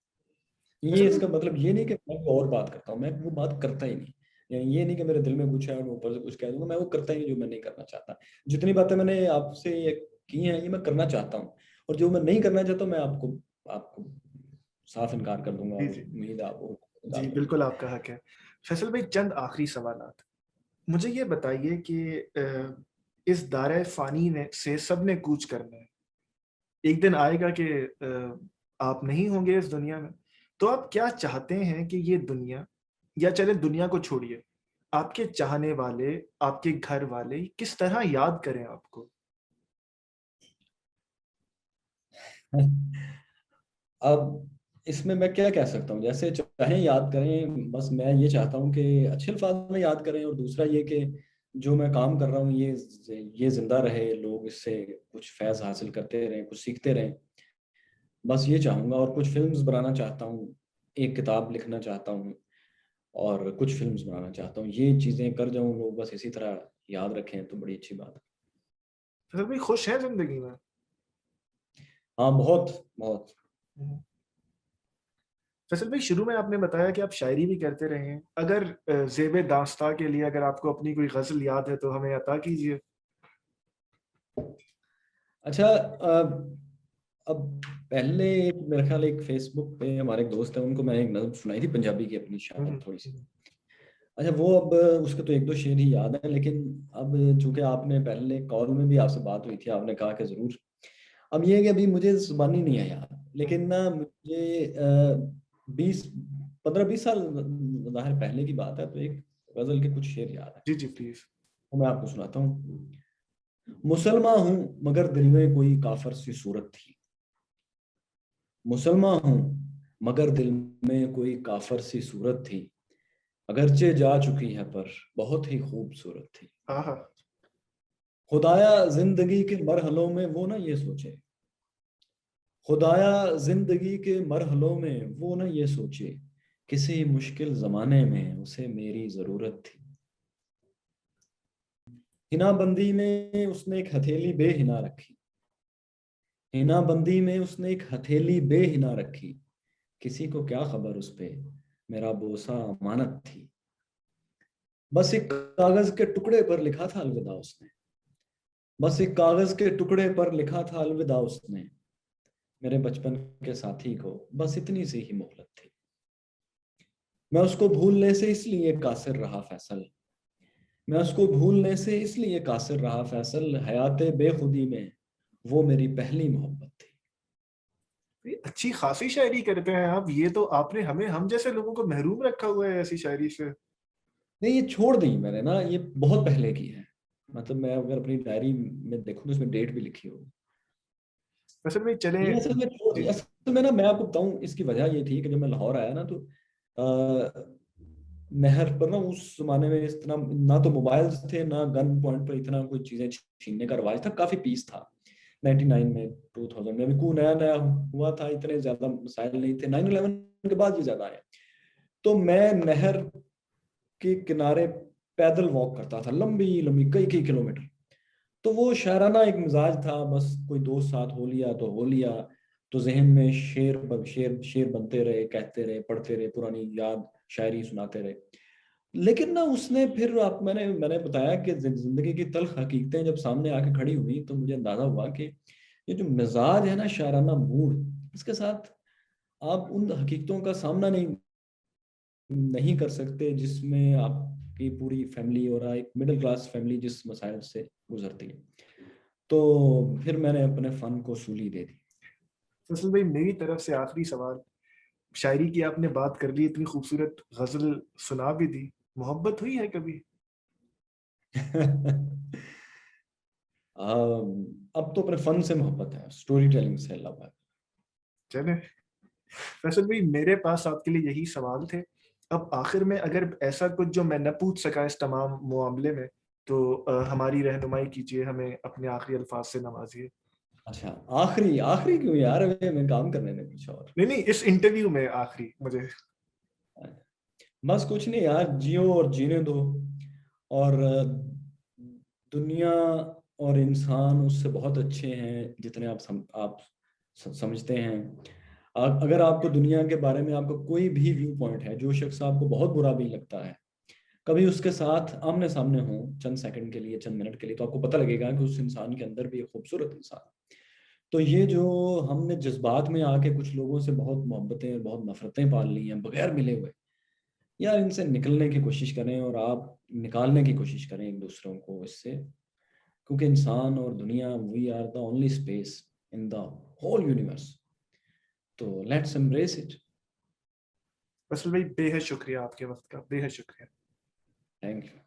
ये असल में इसका मतलब ये नहीं कि मैं कोई और बात करता हूँ, मैं वो बात करता ही नहीं। यानी ये नहीं कि मेरे दिल में कुछ है और मैं ऊपर से कुछ कह दूंगा, मैं वो करता ही नहीं जो मैं नहीं करना चाहता। जितनी बातें मैंने आपसे ये की हैं ये मैं करना चाहता हूँ, और जो मैं नहीं करना चाहता मैं आपको आपको साफ इनकार कर दूंगा, जी और जी उम्मीद है आपको जी, इनकार कर बिल्कुल दूंगा। आपका हक है। फैसल भाई, चंद आखिरी सवालात। मुझे ये बताइए कि इस दायरे फानी में से सब ने कूच करना है। एक दिन आएगा कि आप नहीं होंगे इस दुनिया में। तो आप क्या चाहते हैं कि ये दुनिया, या चले दुनिया को छोड़िए, आपके चाहने वाले, आपके घर वाले किस तरह याद करें आपको? अब इसमें मैं क्या कह सकता हूँ, जैसे चाहे याद करें, बस मैं ये चाहता हूँ कि अच्छे अल्फाज में याद करें, और दूसरा ये कि जो मैं काम कर रहा हूँ ये जिंदा रहे, लोग इससे कुछ फैज़ हासिल करते रहें, कुछ सीखते रहें। बस ये चाहूँगा, और कुछ फिल्म्स बनाना चाहता हूँ, एक किताब लिखना चाहता हूँ, और कुछ फिल्म्स बनाना चाहता हूँ। ये चीज़ें कर जाऊँ, लोग बस इसी तरह याद रखें तो बड़ी अच्छी बात है। फैसल भाई, खुश है जिंदगी में? हाँ, बहुत बहुत। हम्म। फैसल भाई, शुरू में आपने बताया कि आप शायरी भी करते रहे हैं। अगर ज़ेब दास्तां के लिए अगर आपको अपनी कोई गजल याद है तो हमें अता कीजिए। अच्छा, अब पहले मेरे ख्याल एक फेसबुक पे हमारे एक दोस्त है, उनको मैंने एक नज़म सुनाई थी पंजाबी की अपनी, शायद थोड़ी सी। हम्म। अच्छा, वो अब उसके तो एक दो शेर ही याद है, लेकिन अब चूंकि आपने पहले कॉल में भी आपसे बात हुई थी, आपने कहा कि जरूर। अब ये है कि अभी मुझे जुबानी नहीं है याद, लेकिन ना मुझे 20 15 20 साल ज़ाहिर पहले की बात है, तो एक गजल के कुछ शेर याद है, जी जी, प्लीज। वो मैं आपको सुनाता हूँ। मुसलमान हूँ मगर दिल में कोई काफर सी सूरत थी, मुसलमान हूँ मगर दिल में कोई काफर सी सूरत थी, अगरचे जा चुकी है पर बहुत ही खूबसूरत थी। आहा। खुदाया जिंदगी के मरहलों में वो ना ये सोचे, खुदाया जिंदगी के मरहलों में वो ना ये सोचे, किसी मुश्किल जमाने में उसे मेरी जरूरत थी। हिना बंदी में उसने एक हथेली बेहिना रखी, हिना बंदी में उसने एक हथेली बेहिना रखी, किसी को क्या खबर उस पे, मेरा बोसा अमानत थी। बस एक कागज के टुकड़े पर लिखा था अलविदा उसने, बस एक कागज के टुकड़े पर लिखा था अलविदा उसने, मेरे बचपन के साथी को बस इतनी सी ही मोहलत थी। मैं उसको भूलने से इसलिए कासिर रहा फैसल, मैं उसको भूलने से इसलिए कासिर रहा फैसल, हयाते बेखुदी में वो मेरी पहली मोहब्बत थी। ये अच्छी खासी शायरी करते हैं आप। ये तो आपने हमें, हम जैसे लोगों को महरूम रखा हुआ है ऐसी शायरी से। नहीं, ये छोड़ दी मैंने ना, ये बहुत पहले की है। मतलब मैं अगर अपनी डायरी में देखूं तो इसमें डेट भी लिखी होगी। असल में चले। ये असल में छोड़ दी। असल में ना, मैं आपको बताऊं, इसकी वजह ये थी कि जब मैं लाहौर आया ना, तो नहर पर ना उस जमाने में इस तरह ना तो मोबाइल्स थे, ना गन पॉइंट पर इतना कोई चीजें छीनने का रवाज था, काफी पीस था। 99 में, 2000 में अभी कू नया नया हुआ था, इतने ज्यादा मसाइल नहीं थे। 9/11 के बाद ये ज्यादा आया। तो मैं नहर के किनारे पैदल वॉक करता था, लंबी लंबी कई कई किलोमीटर। तो वो शायराना एक मिजाज था, बस कोई दोस्त साथ हो लिया तो हो लिया। तो जहन में शेर शेर बनते रहे, कहते रहे, पढ़ते रहे, पुरानी याद शायरी सुनाते रहे। लेकिन ना उसने फिर आप मैंने मैंने बताया कि जिंदगी की तल्ख हकीकतें जब सामने आके खड़ी हुई, तो मुझे अंदाजा हुआ कि ये जो मिजाज है ना, शायराना मूड, इसके साथ आप उन हकीकतों का सामना नहीं नहीं कर सकते जिसमें आपकी पूरी फैमिली और एक मिडिल क्लास फैमिली जिस मसाइल से गुजरती है। तो फिर मैंने अपने फन को सूली दे दी। फसल भाई, मेरी तरफ से आखिरी सवाल। शायरी की आपने बात कर ली, इतनी खूबसूरत गजल सुना भी दी, मोहब्बत हुई है कभी? अब तो अपने फन से मोहब्बत है, स्टोरी टेलिंग से लव है। चले। फैसल भाई, मेरे पास आपके लिए यही सवाल थे। अब आखिर में अगर ऐसा कुछ जो मैं न पूछ सका इस तमाम मामले में, तो हमारी रहनुमाई कीजिए, हमें अपने आखिरी अल्फाज से नवाजिए। अच्छा, आखिरी आखिरी क्यों यार, अभी मैं काम करने में कुछ और। नहीं नहीं, इस इंटरव्यू में आखिरी मुझे। बस कुछ नहीं यार, जियो और जीने दो। और दुनिया और इंसान उससे बहुत अच्छे हैं जितने आप समझते हैं। अगर आपको दुनिया के बारे में आपका कोई भी व्यू पॉइंट है, जो शख्स आपको बहुत बुरा भी लगता है, कभी उसके साथ आमने सामने हो चंद सेकंड के लिए, चंद मिनट के लिए, तो आपको पता लगेगा कि उस इंसान के अंदर भी एक खूबसूरत इंसान है। तो ये जो हमने जज्बात में आके कुछ लोगों से बहुत मोहब्बतें और बहुत नफरतें पाल ली हैं बगैर मिले हुए, यार इनसे निकलने की कोशिश करें, और आप निकालने की कोशिश करें एक दूसरों को इससे। क्योंकि इंसान और दुनिया, we are the only space in the whole universe. तो लेट्स एम्ब्रेस इट। फैसल भाई, बेहद शुक्रिया आपके वक्त का, बेहद शुक्रिया। Thank you.